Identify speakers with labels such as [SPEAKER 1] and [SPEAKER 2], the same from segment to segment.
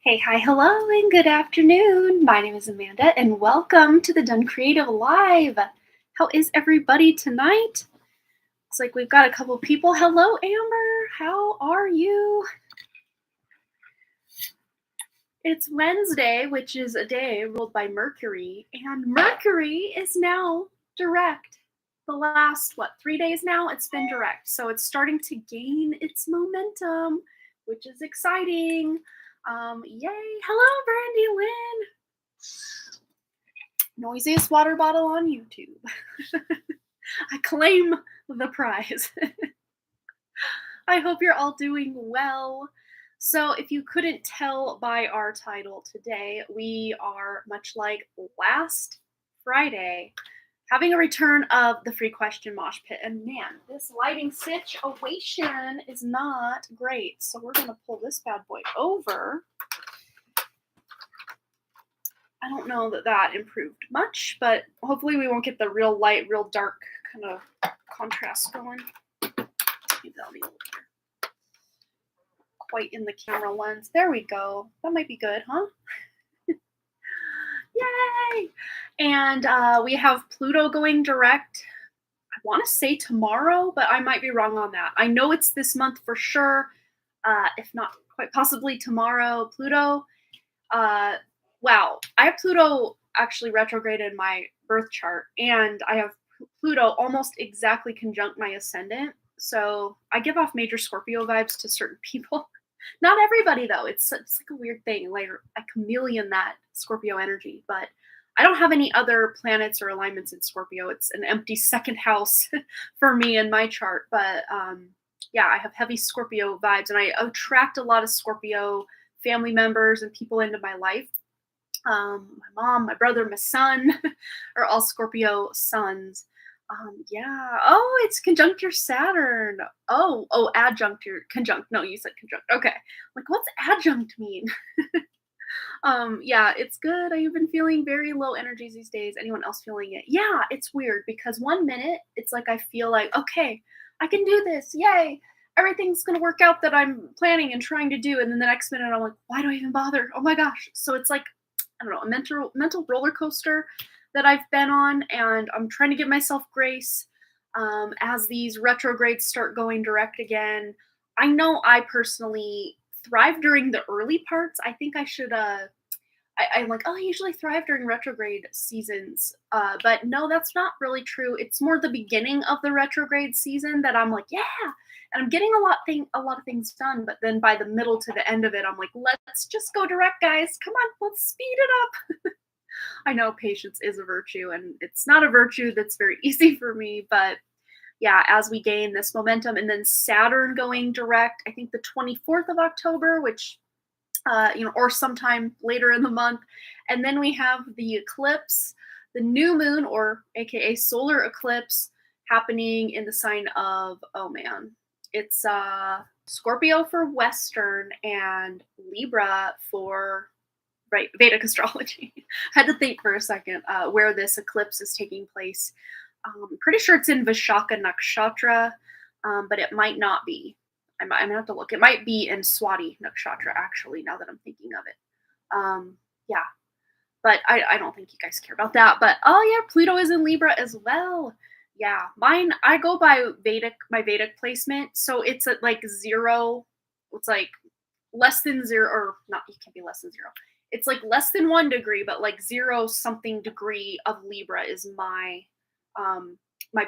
[SPEAKER 1] Hey, hi, hello, and good afternoon. My name is Amanda, and welcome to the Done Creative Live. How is everybody tonight? Looks like we've got a couple people. Hello, Amber. How are you? It's Wednesday, which is a day ruled by Mercury, and Mercury is now direct. The last, 3 days now? It's been direct. So it's starting to gain its momentum, which is exciting. Yay. Hello, Brandy Lynn. Noisiest water bottle on YouTube. I claim the prize. I hope you're all doing well. So, if you couldn't tell by our title today, we are much like last Friday having a return of the free question mosh pit. And man, this lighting situation is not great. So, we're going to pull this bad boy over. I don't know that improved much, but hopefully we won't get the real light, real dark kind of contrast going. Maybe that'll be a little better. Quite in the camera lens. There we go. That might be good, huh? Yay! And we have Pluto going direct. I want to say tomorrow, but I might be wrong on that. I know it's this month for sure, if not quite possibly tomorrow. Pluto, wow, I have Pluto actually retrograde in my birth chart, and I have Pluto almost exactly conjunct my ascendant. So I give off major Scorpio vibes to certain people. Not everybody, though. It's like a weird thing, like a chameleon, that Scorpio energy. But I don't have any other planets or alignments in Scorpio. It's an empty second house for me in my chart. But yeah, I have heavy Scorpio vibes, and I attract a lot of Scorpio family members and people into my life. My mom, my brother, my son are all Scorpio suns. Yeah. Oh, it's conjunct your Saturn. Oh, adjunct your conjunct. No, you said conjunct. Okay. Like, what's adjunct mean? Yeah, it's good. I've been feeling very low energies these days. Anyone else feeling it? Yeah, it's weird because one minute it's like I feel like, okay, I can do this. Yay. Everything's gonna work out that I'm planning and trying to do. And then the next minute I'm like, why do I even bother? Oh my gosh. So it's like, I don't know, a mental roller coaster that I've been on, and I'm trying to give myself grace as these retrogrades start going direct again. I know I personally thrive during the early parts. I think I should I'm like, oh, I usually thrive during retrograde seasons. But no, that's not really true. It's more the beginning of the retrograde season that I'm like, yeah, and I'm getting a lot of things done. But then by the middle to the end of it, I'm like, let's just go direct, guys. Come on, let's speed it up. I know patience is a virtue, and it's not a virtue that's very easy for me. But yeah, as we gain this momentum, and then Saturn going direct, I think the 24th of October, which or sometime later in the month. And then we have the eclipse, the new moon, or AKA solar eclipse, happening in the sign of, oh man, it's Scorpio for Western and Libra for, right, Vedic astrology. I had to think for a second where this eclipse is taking place. I'm pretty sure it's in Vishaka Nakshatra, but it might not be. I'm gonna have to look. It might be in Swati Nakshatra, actually, now that I'm thinking of it. Yeah, but I don't think you guys care about that. But oh yeah, Pluto is in Libra as well. Yeah, mine, I go by my Vedic placement, so it's at like zero. It's like less than zero, or not. It can't be less than zero. It's like less than 1 degree, but like zero something degree of Libra is my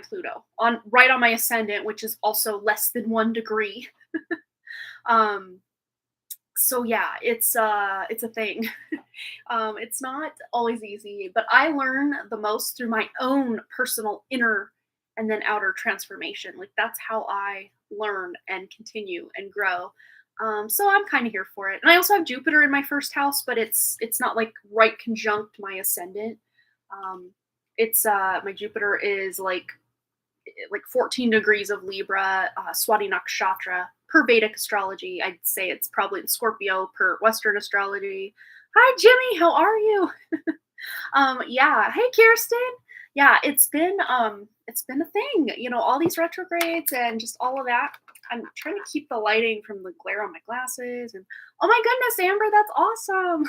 [SPEAKER 1] Pluto on right on my ascendant, which is also less than 1 degree. um, so yeah, it's a thing. It's not always easy, but I learn the most through my own personal inner and then outer transformation. Like, that's how I learn and continue and grow. So I'm kind of here for it. And I also have Jupiter in my first house, but it's not like right conjunct my ascendant. Um, it's my Jupiter is like 14 degrees of Libra, Swati Nakshatra per Vedic astrology. I'd say it's probably in Scorpio per Western astrology. Hi, Jimmy. How are you? Yeah. Hey, Kirsten. Yeah, it's been a thing. All these retrogrades and just all of that. I'm trying to keep the lighting from the glare on my glasses. And oh my goodness, Amber, that's awesome.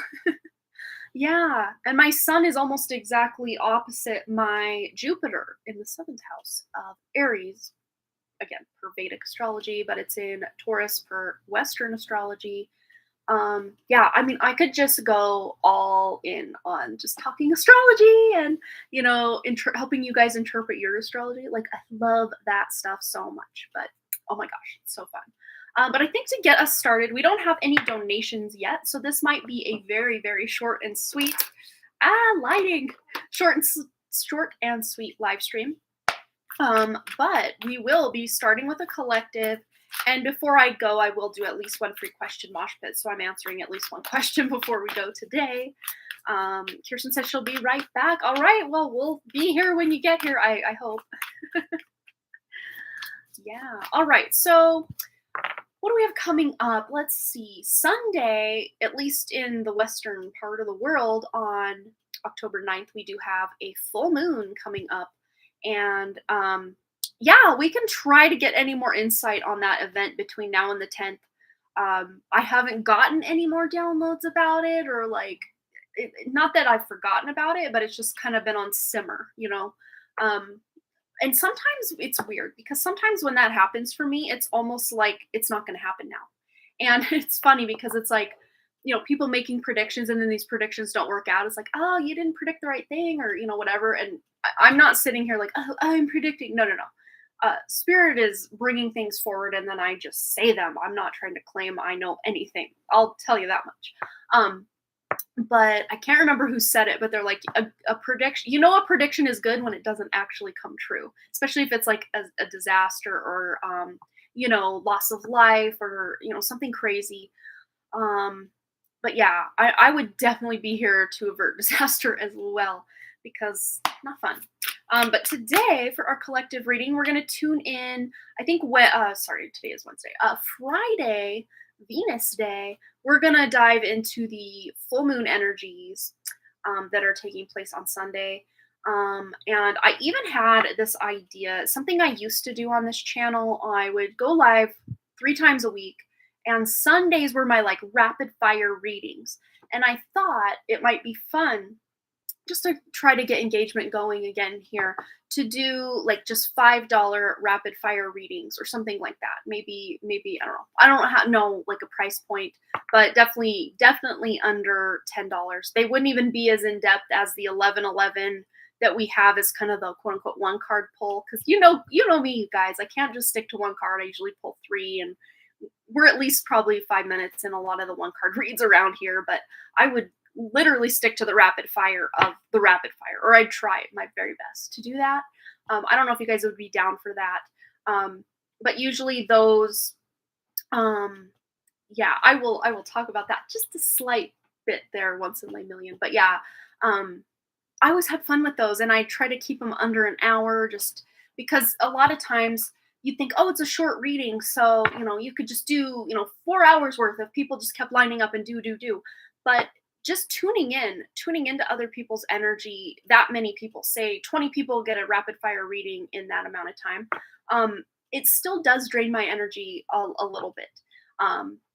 [SPEAKER 1] Yeah, and my sun is almost exactly opposite my Jupiter in the seventh house of Aries. Again, per Vedic astrology, but it's in Taurus per Western astrology. Yeah, I mean, I could just go all in on just talking astrology and, helping you guys interpret your astrology. Like, I love that stuff so much, but oh my gosh, it's so fun. But I think to get us started, we don't have any donations yet, so this might be a very, very short and sweet, lighting, short and short and sweet live stream. But we will be starting with a collective. And before I go, I will do at least one free question mosh pit. So I'm answering at least one question before we go today. Kirsten says she'll be right back. All right. Well, we'll be here when you get here, I hope. Yeah. All right. So what do we have coming up? Let's see. Sunday, at least in the western part of the world, on October 9th, we do have a full moon coming up. And yeah, we can try to get any more insight on that event between now and the 10th. I haven't gotten any more downloads about it, or like, not that I've forgotten about it, but it's just kind of been on simmer. Um, and sometimes it's weird because sometimes when that happens for me, it's almost like it's not going to happen now. And it's funny because it's like, people making predictions and then these predictions don't work out. It's like, oh, you didn't predict the right thing, or, whatever. And I'm not sitting here like, oh, I'm predicting. No, no, no. Spirit is bringing things forward and then I just say them. I'm not trying to claim I know anything. I'll tell you that much. But I can't remember who said it, but they're like a prediction. A prediction is good when it doesn't actually come true, especially if it's like a disaster or, loss of life or, something crazy. But yeah, I would definitely be here to avert disaster as well because not fun. But today for our collective reading, we're going to tune in. I think today is Wednesday. Friday, Venus Day, we're going to dive into the full moon energies that are taking place on Sunday. And I even had this idea, something I used to do on this channel. I would go live 3 times a week, and Sundays were my like rapid fire readings. And I thought it might be fun just to try to get engagement going again here, to do like just $5 rapid fire readings or something like that. Maybe I don't know. I don't know like a price point, but definitely under $10. They wouldn't even be as in depth as the 1111 that we have as kind of the quote unquote one card pull. Because you know me, you guys. I can't just stick to one card. I usually pull 3, and we're at least probably 5 minutes in a lot of the one card reads around here. But I would literally stick to the rapid fire of the rapid fire, or I'd try my very best to do that. I don't know if you guys would be down for that. But usually those, yeah, I will talk about that just a slight bit there once in a million. But yeah, I always had fun with those, and I try to keep them under an hour, just because a lot of times you think, oh, it's a short reading, so you could just do 4 hours worth if people just kept lining up and do. But just tuning into other people's energy, that many people, say 20 people get a rapid fire reading in that amount of time, it still does drain my energy a little bit,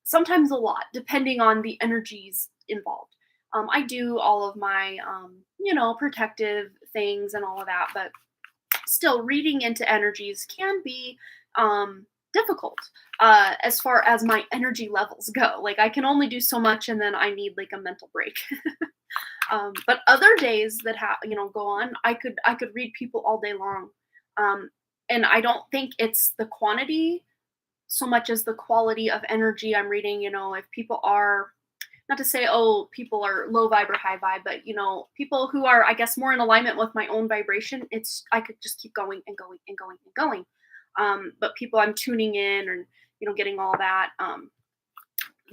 [SPEAKER 1] sometimes a lot, depending on the energies involved. I do all of my protective things and all of that, but still reading into energies can be difficult as far as my energy levels go. Like, I can only do so much and then I need like a mental break. But other days that go on, I could read people all day long. And I don't think it's the quantity so much as the quality of energy I'm reading. If people are, not to say, oh, people are low vibe or high vibe, but people who are, I guess, more in alignment with my own vibration, I could just keep going and going and going and going. But people I'm tuning in and getting all that,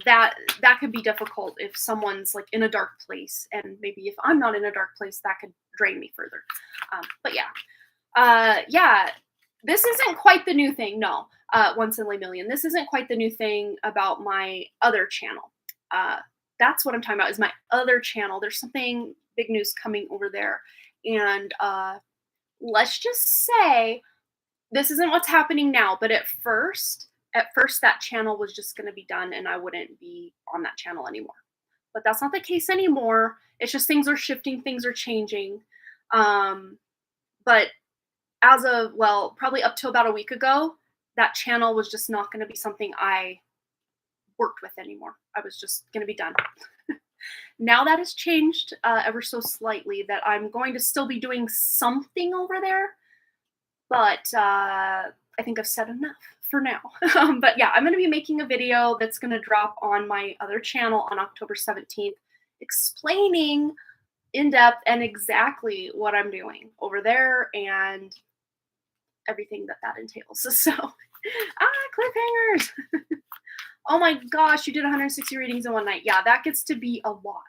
[SPEAKER 1] that could be difficult if someone's like in a dark place, and maybe if I'm not in a dark place, that could drain me further. But yeah, this isn't quite the new thing. No, once in a million. This isn't quite the new thing about my other channel. That's what I'm talking about, is my other channel. There's something big news coming over there, and let's just say this isn't what's happening now, but at first At first, that channel was just going to be done and I wouldn't be on that channel anymore. But that's not the case anymore. It's just things are shifting, things are changing. Um, but as of, well, probably up to about a week ago, that channel was just not going to be something I worked with anymore. I was just going to be done. Now that has changed ever so slightly, that I'm going to still be doing something over there, but I think I've said enough for now. But yeah, I'm going to be making a video that's going to drop on my other channel on October 17th, explaining in depth and exactly what I'm doing over there and everything that that entails. So, cliffhangers. Oh my gosh, you did 160 readings in one night. Yeah, that gets to be a lot.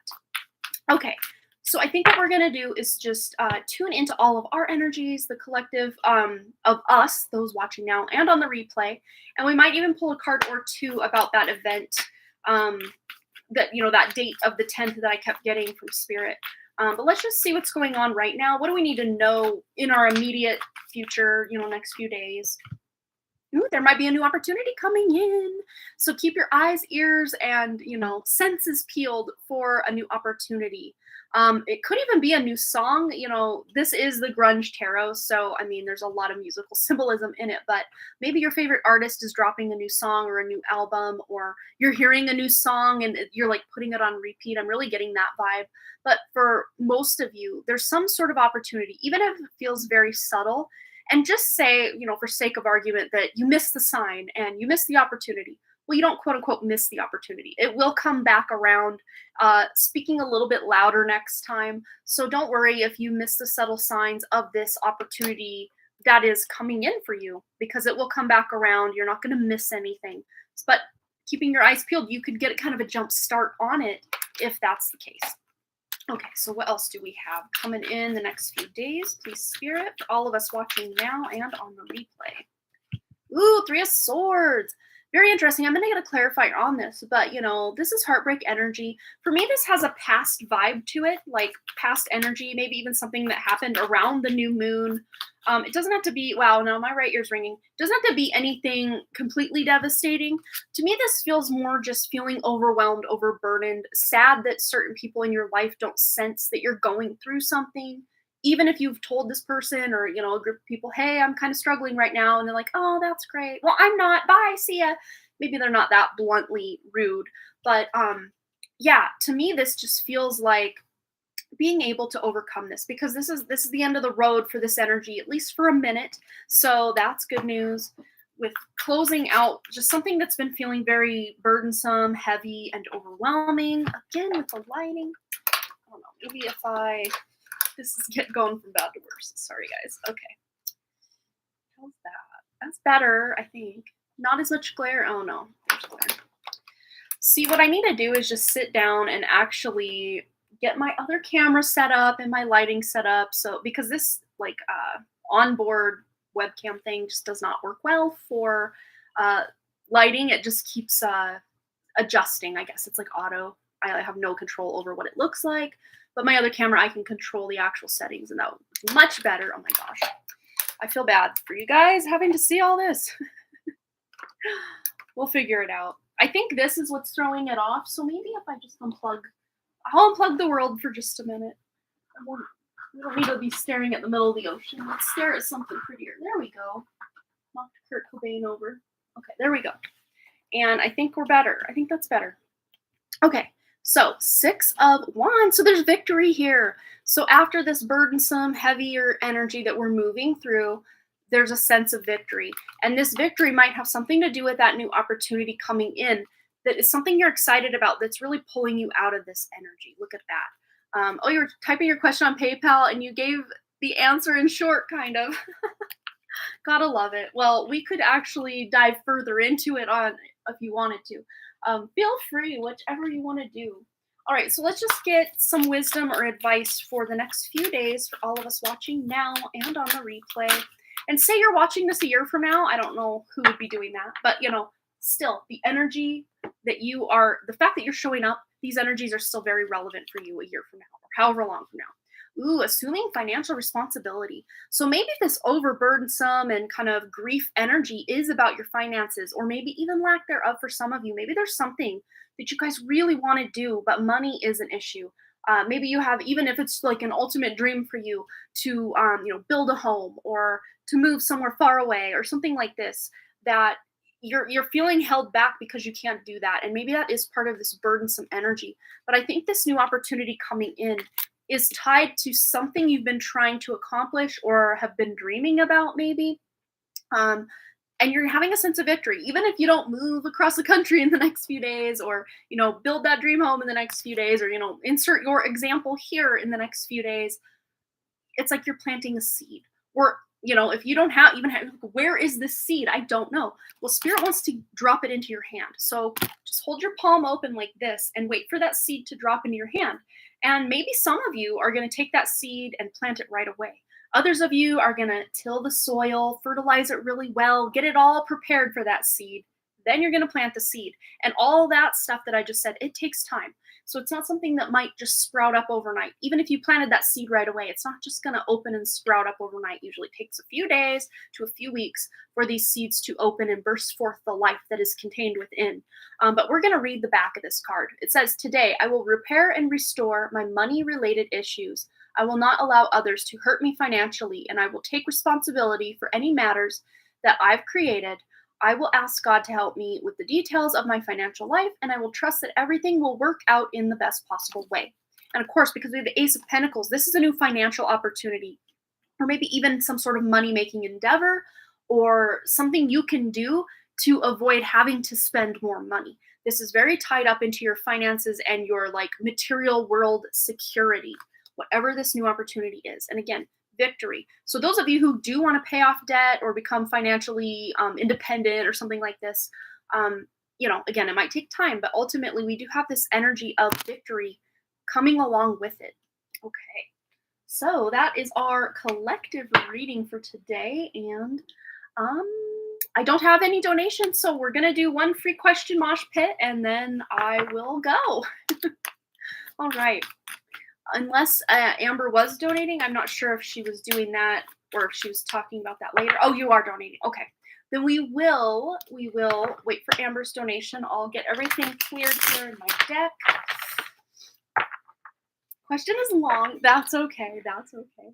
[SPEAKER 1] Okay, so I think what we're going to do is just tune into all of our energies, the collective of us, those watching now and on the replay. And we might even pull a card or two about that event, that, you know, that date of the 10th that I kept getting from Spirit. But let's just see what's going on right now. What do we need to know in our immediate future, you know, next few days? Ooh, there might be a new opportunity coming in. So keep your eyes, ears, and, you know, senses peeled for a new opportunity. It could even be a new song. You know, this is the grunge tarot, so I mean, there's a lot of musical symbolism in it. But maybe your favorite artist is dropping a new song or a new album, or you're hearing a new song and you're like putting it on repeat. I'm really getting that vibe. But for most of you, there's some sort of opportunity, even if it feels very subtle. And just say, you know, for sake of argument, that you missed the sign and you missed the opportunity. Well, you don't quote unquote miss the opportunity. It will come back around, speaking a little bit louder next time. So don't worry if you miss the subtle signs of this opportunity that is coming in for you, because it will come back around. You're not going to miss anything. But keeping your eyes peeled, you could get kind of a jump start on it if that's the case. Okay, so what else do we have coming in the next few days? Please, Spirit, for all of us watching now and on the replay. Ooh, Three of Swords. Very interesting. I'm going to get a clarifier on this, but, you know, this is heartbreak energy. For me, this has a past vibe to it, like past energy, maybe even something that happened around the new moon. It doesn't have to be, wow, no, my right ear's ringing. It doesn't have to be anything completely devastating. To me, this feels more just feeling overwhelmed, overburdened, sad that certain people in your life don't sense that you're going through something. Even if you've told this person or, you know, a group of people, hey, I'm kind of struggling right now. And they're like, oh, that's great. Well, I'm not. Bye. See ya. Maybe they're not that bluntly rude. But yeah, to me, this just feels like being able to overcome this, because this is the end of the road for this energy, at least for a minute. So that's good news. With closing out just something that's been feeling very burdensome, heavy, and overwhelming. Again, with the lighting. I don't know. Maybe if this is going from bad to worse. Sorry, guys. Okay. How's that? That's better, I think. Not as much glare. Oh, no. There's glare. See, what I need to do is just sit down and actually get my other camera set up and my lighting set up. So, because this, like, onboard webcam thing just does not work well for lighting. It just keeps adjusting, I guess. It's like auto. I have no control over what it looks like. But my other camera, I can control the actual settings, and that was much better. Oh my gosh. I feel bad for you guys having to see all this. We'll figure it out. I think this is what's throwing it off, so maybe if I just I'll unplug the world for just a minute. We don't need to be staring at the middle of the ocean. Let's stare at something prettier. There we go. Knocked Kurt Cobain over. Okay, there we go. And I think we're better. I think that's better. Okay. So 6 of Wands. So there's victory here. So after this burdensome, heavier energy that we're moving through, there's a sense of victory. And this victory might have something to do with that new opportunity coming in, that is something you're excited about, that's really pulling you out of this energy. Look at that. Oh, you're typing your question on PayPal and you gave the answer in short, kind of. Gotta love it. Well, we could actually dive further into it on if you wanted to. Feel free, whichever you want to do. All right, so let's just get some wisdom or advice for the next few days for all of us watching now and on the replay. And say you're watching this a year from now. I don't know who would be doing that, but, you know, still the energy that you are, the fact that you're showing up, these energies are still very relevant for you a year from now or however long from now. Ooh, assuming financial responsibility. So maybe this overburdensome and kind of grief energy is about your finances, or maybe even lack thereof for some of you. Maybe there's something that you guys really want to do, but money is an issue. Maybe you have, even if it's like an ultimate dream for you to, build a home or to move somewhere far away or something like this, that you're feeling held back because you can't do that, and maybe that is part of this burdensome energy. But I think this new opportunity coming in is tied to something you've been trying to accomplish or have been dreaming about, maybe. Um, and you're having a sense of victory, even if you don't move across the country in the next few days, or build that dream home in the next few days, or insert your example here in the next few days. It's like you're planting a seed. Or if you don't have even have, where is this seed? I don't know. Well, spirit wants to drop it into your hand, so just hold your palm open like this and wait for that seed to drop into your hand. And maybe some of you are going to take that seed and plant it right away. Others of you are going to till the soil, fertilize it really well, get it all prepared for that seed. Then you're going to plant the seed. And all that stuff that I just said, it takes time. So it's not something that might just sprout up overnight. Even if you planted that seed right away, it's not just going to open and sprout up overnight. Usually it takes a few days to a few weeks for these seeds to open and burst forth the life that is contained within. But we're going to read the back of this card. It says, "Today I will repair and restore my money-related issues. I will not allow others to hurt me financially, and I will take responsibility for any matters that I've created. I will ask God to help me with the details of my financial life, and I will trust that everything will work out in the best possible way." And of course, because we have the Ace of Pentacles, this is a new financial opportunity, or maybe even some sort of money making endeavor, or something you can do to avoid having to spend more money. This is very tied up into your finances and your like material world security, whatever this new opportunity is. And again, victory. So those of you who do want to pay off debt or become financially independent or something like this, again, it might take time, but ultimately we do have this energy of victory coming along with it. Okay. So that is our collective reading for today. And um, I don't have any donations, so we're going to do one free question mosh pit and then I will go. All right. Unless Amber was donating, I'm not sure if she was doing that or if she was talking about that later. Oh, you are donating. Okay. Then we will wait for Amber's donation. I'll get everything cleared here in my deck. Question is long. That's okay. That's okay.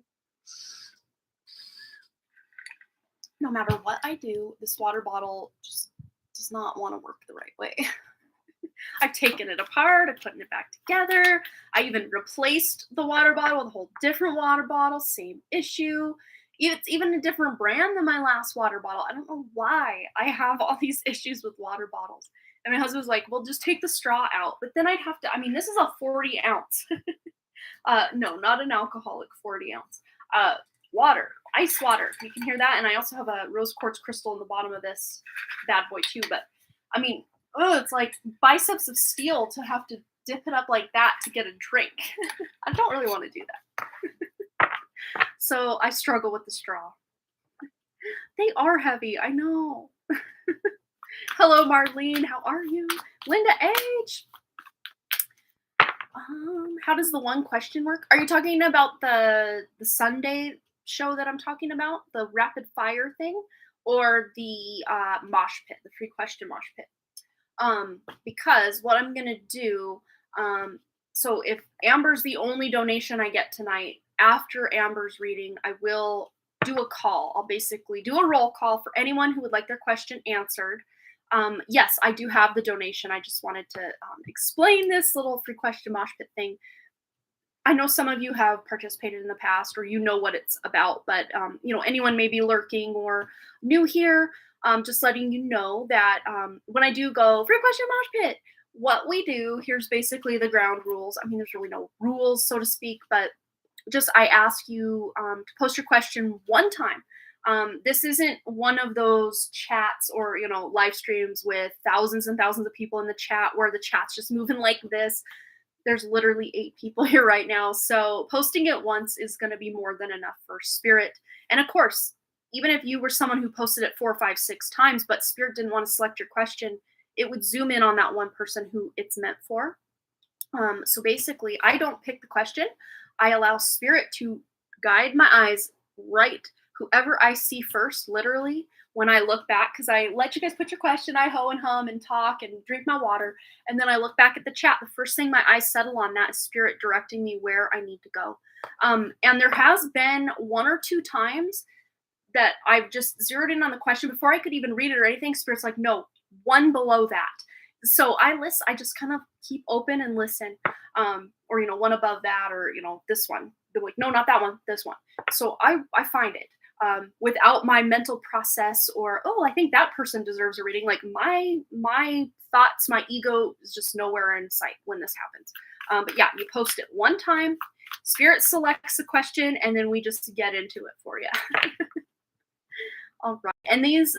[SPEAKER 1] No matter what I do, this water bottle just does not want to work the right way. I've taken it apart, I'm putting it back together. I even replaced the water bottle with a whole different water bottle, same issue. It's even a different brand than my last water bottle. I don't know why I have all these issues with water bottles. And my husband was like, well, just take the straw out. But then I'd have to, this is a 40 ounce. No, not an alcoholic 40 ounce. Water, ice water. You can hear that. And I also have a rose quartz crystal in the bottom of this bad boy too. But it's like biceps of steel to have to dip it up like that to get a drink. I don't really want to do that. So I struggle with the straw. They are heavy, I know. Hello, Marlene. How are you? Linda H. How does the one question work? Are you talking about the Sunday show that I'm talking about, the rapid fire thing, or the mosh pit, the free question mosh pit? Because what I'm gonna do, so if Amber's the only donation I get tonight, after Amber's reading, I will do a call. I'll basically do a roll call for anyone who would like their question answered. Yes, I do have the donation. I just wanted to explain this little free question mosh pit thing. I know some of you have participated in the past or you know what it's about, but anyone may be lurking or new here, just letting you know that when I do go free question mosh pit, what we do, here's basically the ground rules. There's really no rules, so to speak, but just I ask you to post your question one time. This isn't one of those chats or live streams with thousands and thousands of people in the chat where the chat's just moving like this. There's literally 8 people here right now, so posting it once is going to be more than enough for spirit. And of course, even if you were someone who posted it 4, 5, 6 times, but spirit didn't want to select your question, it would zoom in on that one person who it's meant for. So basically, I don't pick the question. I allow spirit to guide my eyes right, whoever I see first, literally, when I look back, because I let you guys put your question, I ho and hum and talk and drink my water. And then I look back at the chat. The first thing my eyes settle on that is spirit directing me where I need to go. And there has been one or two times that I've just zeroed in on the question before I could even read it or anything. Spirit's like, no, one below that. So I listen, I just kind of keep open and listen. Or, one above that, or, this one. They're like, no, not that one, this one. So I find it. Without my mental process, or, oh, I think that person deserves a reading. Like my thoughts, my ego is just nowhere in sight when this happens. But yeah, you post it one time, spirit selects a question, and then we just get into it for you. All right. And these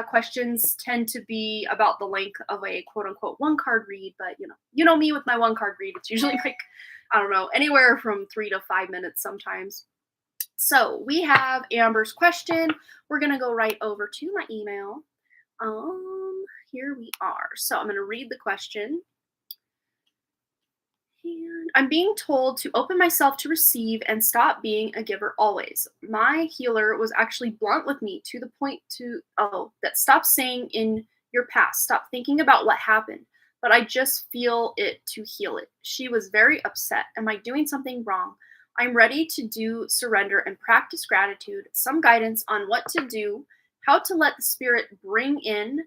[SPEAKER 1] questions tend to be about the length of a quote unquote one card read, but you know me with my one card read, it's usually like, I don't know, anywhere from 3 to 5 minutes sometimes. So we have Amber's question. We're gonna go right over to my email. Here we are. So I'm gonna read the question. And I'm being told to open myself to receive and stop being a giver always. My healer was actually blunt with me to the point that stop saying in your past, stop thinking about what happened, but I just feel it to heal it. She was very upset. Am I doing something wrong? I'm ready to do surrender and practice gratitude, some guidance on what to do, how to let the spirit bring in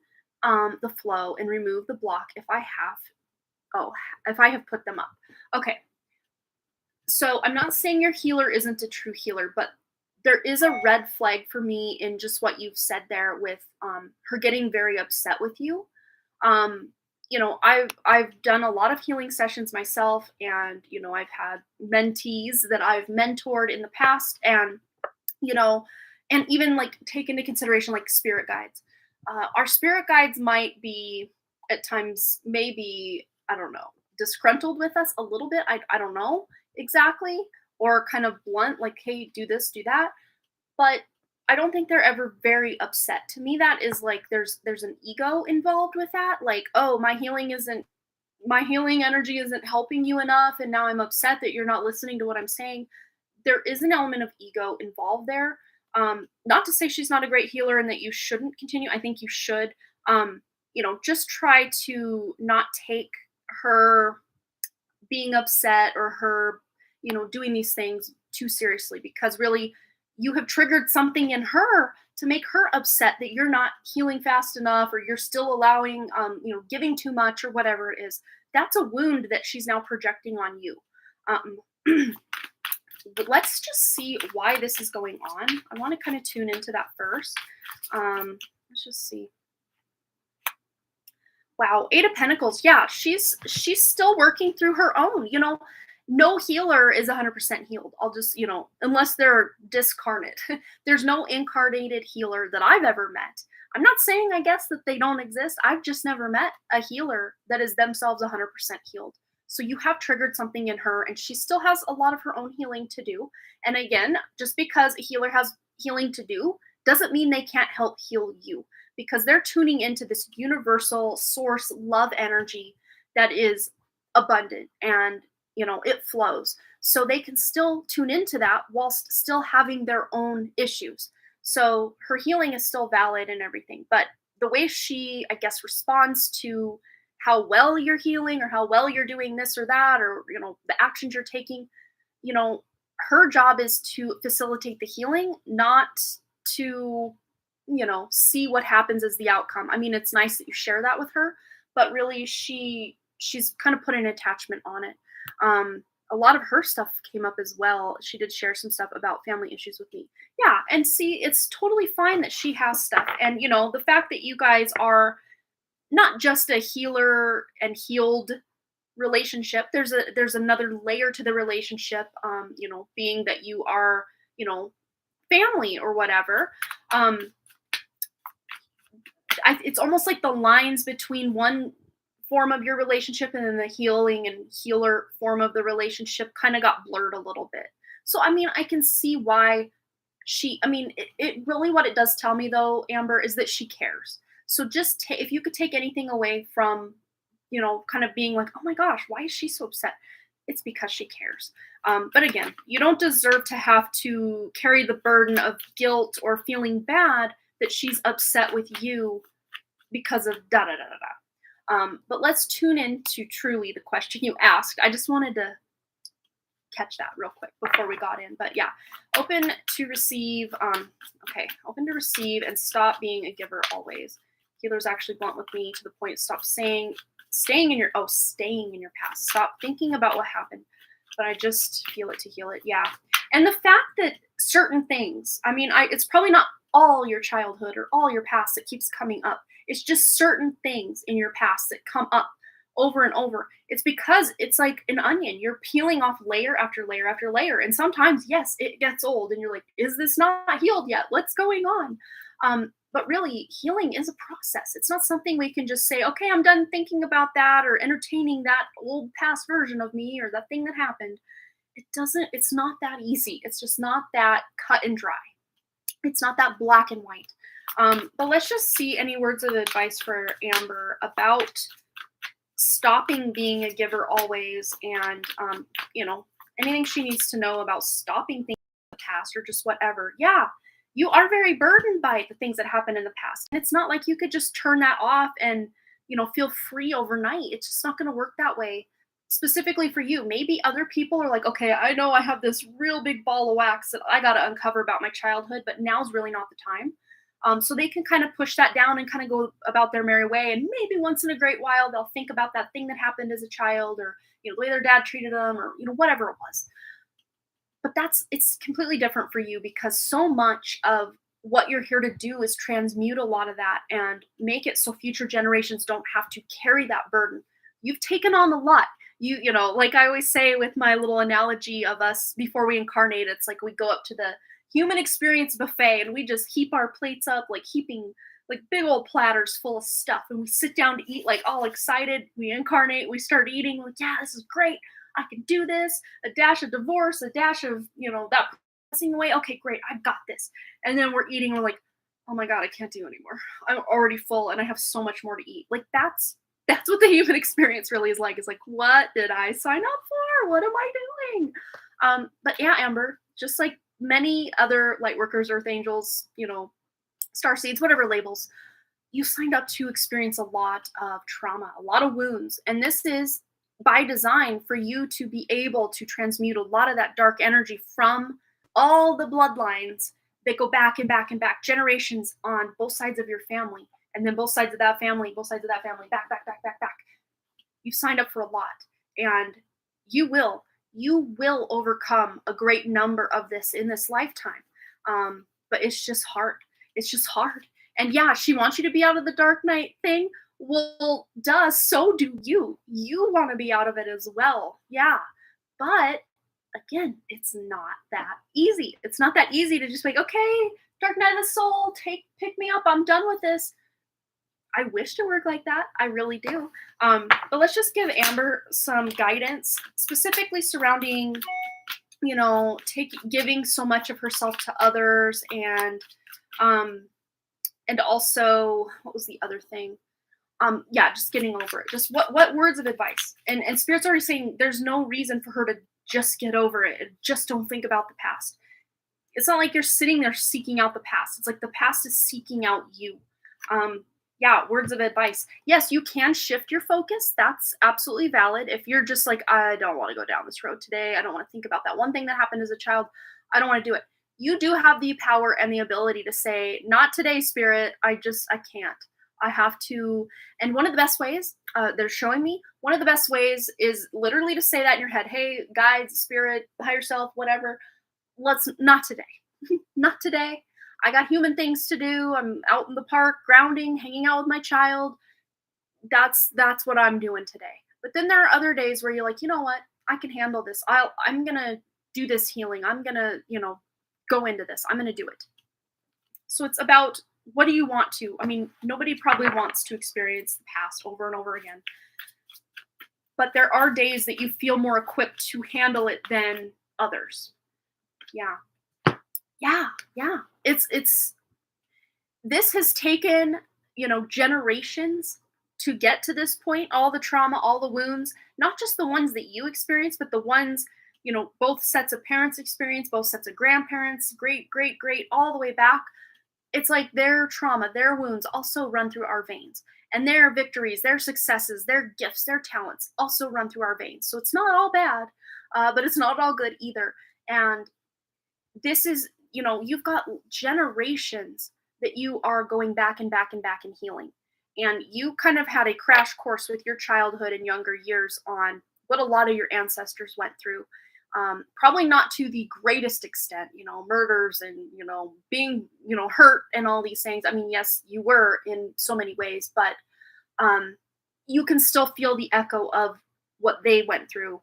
[SPEAKER 1] the flow and remove the block if I have put them up. Okay. So I'm not saying your healer isn't a true healer, but there is a red flag for me in just what you've said there with her getting very upset with you. I've done a lot of healing sessions myself, and I've had mentees that I've mentored in the past, and and even like take into consideration like spirit guides. Our spirit guides might be at times maybe, I don't know, disgruntled with us a little bit. I don't know exactly, or kind of blunt, like, hey, do this, do that. But I don't think they're ever very upset. To me, that is like there's an ego involved with that. Like, oh, my healing energy isn't helping you enough, and now I'm upset that you're not listening to what I'm saying. There is an element of ego involved there. Not to say she's not a great healer and that you shouldn't continue. I think you should. Just try to not take her being upset or her, doing these things too seriously, because really you have triggered something in her to make her upset that you're not healing fast enough, or you're still allowing, giving too much, or whatever it is. That's a wound that she's now projecting on you. But let's just see why this is going on. I want to kind of tune into that first. Let's just see. Wow, 8 of Pentacles. Yeah, she's still working through her own. No healer is 100% healed. I'll just, unless they're discarnate. There's no incarnated healer that I've ever met. I'm not saying, I guess, that they don't exist. I've just never met a healer that is themselves 100% healed. So you have triggered something in her, and she still has a lot of her own healing to do. And again, just because a healer has healing to do doesn't mean they can't help heal you, because they're tuning into this universal source love energy that is abundant, and it flows. So they can still tune into that whilst still having their own issues. So her healing is still valid and everything, but the way she, I guess, responds to how well you're healing, or how well you're doing this or that, or the actions you're taking, her job is to facilitate the healing, not to see what happens as the outcome. I mean, it's nice that you share that with her, but really she's kind of put an attachment on it. A lot of her stuff came up as well. She did share some stuff about family issues with me. Yeah, and see, it's totally fine that she has stuff. And the fact that you guys are not just a healer and healed relationship, there's another layer to the relationship, being that you are, family or whatever. It's almost like the lines between one form of your relationship and then the healing and healer form of the relationship kind of got blurred a little bit. So, I mean, I can see why it really, what it does tell me though, Amber, is that she cares. So just if you could take anything away from, kind of being like, oh my gosh, why is she so upset? it's because she cares. But again, you don't deserve to have to carry the burden of guilt or feeling bad that she's upset with you because of da da da da da. But let's tune in to truly the question you asked. I just wanted to catch that real quick before we got in. But yeah, open to receive. Okay, open to receive and stop being a giver always. Healer's actually blunt with me to the point. Stop staying in your past. Stop thinking about what happened. But I just feel it to heal it. Yeah. And the fact that certain things, I mean, it's probably not all your childhood or all your past that keeps coming up. It's just certain things in your past that come up over and over. It's because it's like an onion. You're peeling off layer after layer after layer. And sometimes, yes, it gets old and you're like, is this not healed yet? What's going on? But really, healing is a process. It's not something we can just say, okay, I'm done thinking about that or entertaining that old past version of me or that thing that happened. It's not that easy. It's just not that cut and dry. It's not that black and white. But let's just see any words of advice for Amber about stopping being a giver always, and anything she needs to know about stopping things in the past or just whatever. Yeah, you are very burdened by the things that happened in the past, and it's not like you could just turn that off and feel free overnight. It's just not going to work that way. Specifically for you, maybe other people are like, okay, I know I have this real big ball of wax that I got to uncover about my childhood, but now's really not the time. So they can kind of push that down and kind of go about their merry way. And maybe once in a great while, they'll think about that thing that happened as a child, or the way their dad treated them, or whatever it was. But it's completely different for you, because so much of what you're here to do is transmute a lot of that and make it so future generations don't have to carry that burden. You've taken on a lot. Like I always say with my little analogy of us before we incarnate, it's like we go up to the human experience buffet and we just heap our plates up, like heaping like big old platters full of stuff, and we sit down to eat like all excited. We incarnate, we start eating, like, yeah, this is great, I can do this. A dash of divorce, a dash of that passing away. Okay, great, I've got this. And then we're eating, we're like, oh my god, I can't do anymore. I'm already full and I have so much more to eat. Like that's what the human experience really is like. It's like, what did I sign up for? What am I doing? But yeah, Amber, just like many other light workers, earth angels, star seeds, whatever labels, you signed up to experience a lot of trauma, a lot of wounds. And this is by design for you to be able to transmute a lot of that dark energy from all the bloodlines that go back and back and back, generations on both sides of your family. And then both sides of that family, back, back, back, back, back. You've signed up for a lot. And you will overcome a great number of this in this lifetime. But it's just hard. It's just hard. And yeah, she wants you to be out of the dark night thing. Well, duh, so do you. You want to be out of it as well. Yeah. But again, it's not that easy. It's not that easy to just be like, okay, dark night of the soul, pick me up. I'm done with this. I wish to work like that. I really do. But let's just give Amber some guidance, specifically surrounding, giving so much of herself to others, and also, what was the other thing? Just getting over it. Just what words of advice? And Spirit's already saying there's no reason for her to just get over it. Just don't think about the past. It's not like you're sitting there seeking out the past. It's like the past is seeking out you. Words of advice. Yes, you can shift your focus. That's absolutely valid. If you're just like, I don't want to go down this road today. I don't want to think about that one thing that happened as a child. I don't want to do it. You do have the power and the ability to say, not today, Spirit. I can't. I have to. And one of the best ways, they're showing me, one of the best ways is literally to say that in your head. Hey, guides, Spirit, higher self, whatever. Not today. Not today. I got human things to do. I'm out in the park, grounding, hanging out with my child. That's what I'm doing today. But then there are other days where you're like, you know what? I can handle this. I'm going to do this healing. I'm going to, go into this. I'm going to do it. So it's about, what do you want to? I mean, nobody probably wants to experience the past over and over again. But there are days that you feel more equipped to handle it than others. Yeah. It's this has taken, generations to get to this point, all the trauma, all the wounds, not just the ones that you experience, but the ones, both sets of parents experience, both sets of grandparents, great, great, great, all the way back. It's like their trauma, their wounds also run through our veins. And their victories, their successes, their gifts, their talents also run through our veins. So it's not all bad, but it's not all good either. And this is, you've got generations that you are going back and back and back and healing. And you kind of had a crash course with your childhood and younger years on what a lot of your ancestors went through. Probably not to the greatest extent, murders and, being, hurt and all these things. I mean, yes, you were in so many ways, but you can still feel the echo of what they went through,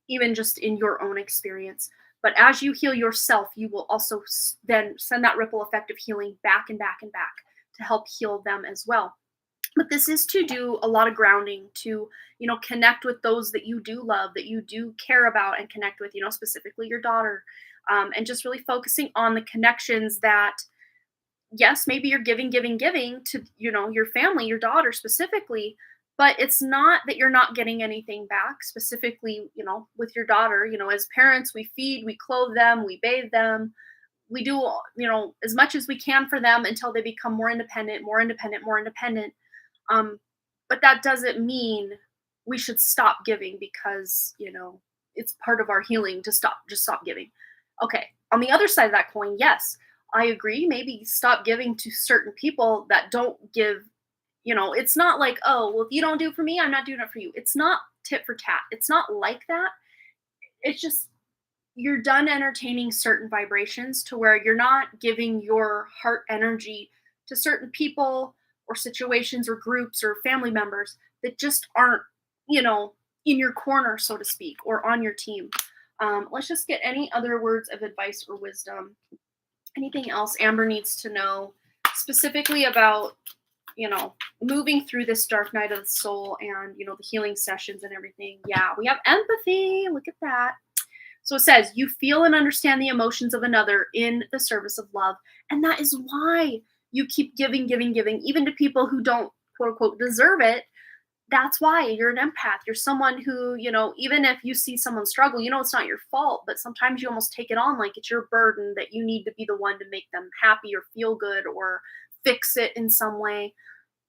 [SPEAKER 1] even just in your own experience. But as you heal yourself, you will also then send that ripple effect of healing back and back and back to help heal them as well. But this is to do a lot of grounding to, connect with those that you do love, that you do care about and connect with, specifically your daughter, and just really focusing on the connections that, yes, maybe you're giving to, your family, your daughter specifically, but it's not that you're not getting anything back specifically, with your daughter. As parents, we feed, we clothe them, we bathe them, we do, as much as we can for them until they become more independent, more independent, more independent. But that doesn't mean we should stop giving because, it's part of our healing to just stop giving. Okay. On the other side of that coin, yes, I agree. Maybe stop giving to certain people that don't give. It's not like, oh, well, if you don't do it for me, I'm not doing it for you. It's not tit for tat. It's not like that. It's just you're done entertaining certain vibrations to where you're not giving your heart energy to certain people or situations or groups or family members that just aren't, in your corner, so to speak, or on your team. Let's just get any other words of advice or wisdom. Anything else Amber needs to know specifically about, moving through this dark night of the soul and, the healing sessions and everything. Yeah, we have empathy. Look at that. So it says, you feel and understand the emotions of another in the service of love. And that is why you keep giving, even to people who don't, quote unquote, deserve it. That's why you're an empath. You're someone who, even if you see someone struggle, it's not your fault, but sometimes you almost take it on like it's your burden that you need to be the one to make them happy or feel good or fix it in some way.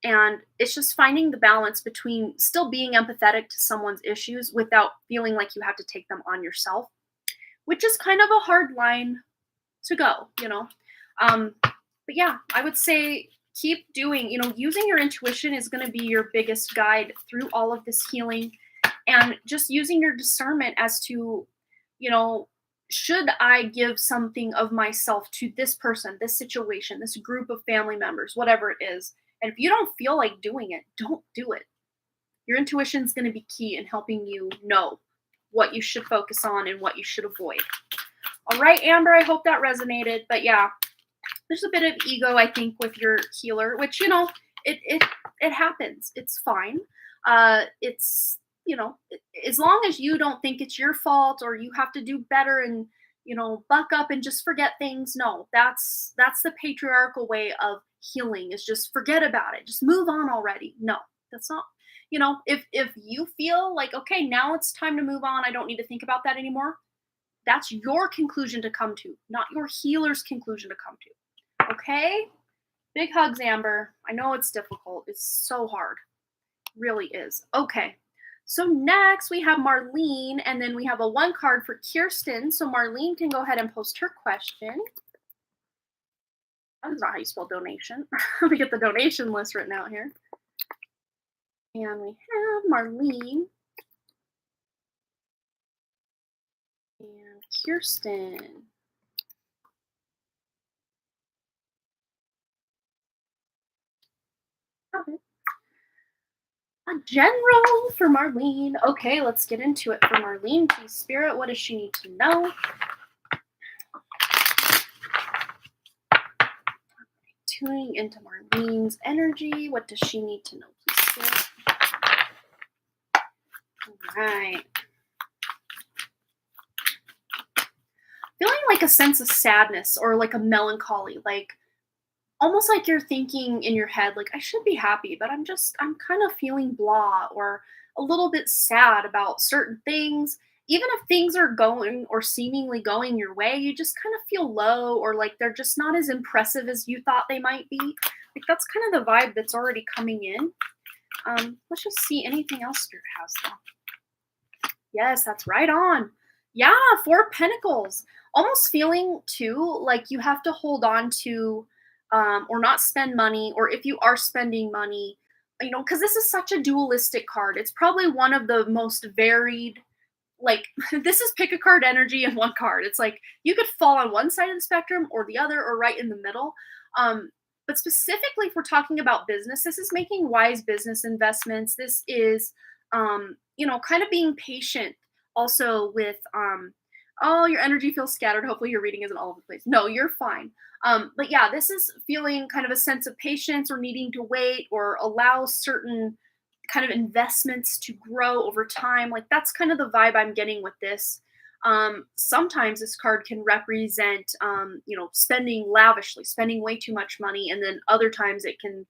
[SPEAKER 1] And it's just finding the balance between still being empathetic to someone's issues without feeling like you have to take them on yourself, which is kind of a hard line to go, But yeah, I would say keep doing, using your intuition is going to be your biggest guide through all of this healing, and just using your discernment as to, should I give something of myself to this person, this situation, this group of family members, whatever it is. And if you don't feel like doing it, don't do it. Your intuition is going to be key in helping you know what you should focus on and what you should avoid. All right, Amber, I hope that resonated. But yeah, there's a bit of ego, I think, with your healer, which, it happens. It's fine. It's, as long as you don't think it's your fault or you have to do better and, buck up and just forget things. No, that's the patriarchal way of healing, is just forget about it. Just move on already. No, that's not, if you feel like, okay, now it's time to move on, I don't need to think about that anymore. That's your conclusion to come to, not your healer's conclusion to come to. Okay? Big hugs, Amber. I know it's difficult. It's so hard. It really is. Okay. So next we have Marlene, and then we have a 1 card for Kirsten. So Marlene can go ahead and post her question. That's not how you spell donation. We get the donation list written out here. And we have Marlene and Kirsten. Okay. A general for Marlene. Okay, let's get into it for Marlene. Please, Spirit, what does she need to know? Tuning into Marlene's energy. What does she need to know, please, Spirit? All right. Feeling like a sense of sadness or like a melancholy, like almost like you're thinking in your head, like, I should be happy, but I'm kind of feeling blah or a little bit sad about certain things. Even if things are going or seemingly going your way, you just kind of feel low or like they're just not as impressive as you thought they might be. Like, that's kind of the vibe that's already coming in. Let's just see anything else Spirit has though. Yes, that's right on. Yeah, Four of Pentacles. Almost feeling too like you have to hold on to or not spend money, or if you are spending money, because this is such a dualistic card. It's probably one of the most varied, like, this is pick a card energy in one card. It's like you could fall on one side of the spectrum or the other or right in the middle. Um, but specifically, if we're talking about business, this is making wise business investments. This is, kind of being patient. Also, with oh, your energy feels scattered. Hopefully, your reading isn't all over the place. No, you're fine. But yeah, this is feeling kind of a sense of patience or needing to wait or allow certain kind of investments to grow over time. Like, that's kind of the vibe I'm getting with this. Sometimes this card can represent, spending lavishly, spending way too much money, and then other times it can,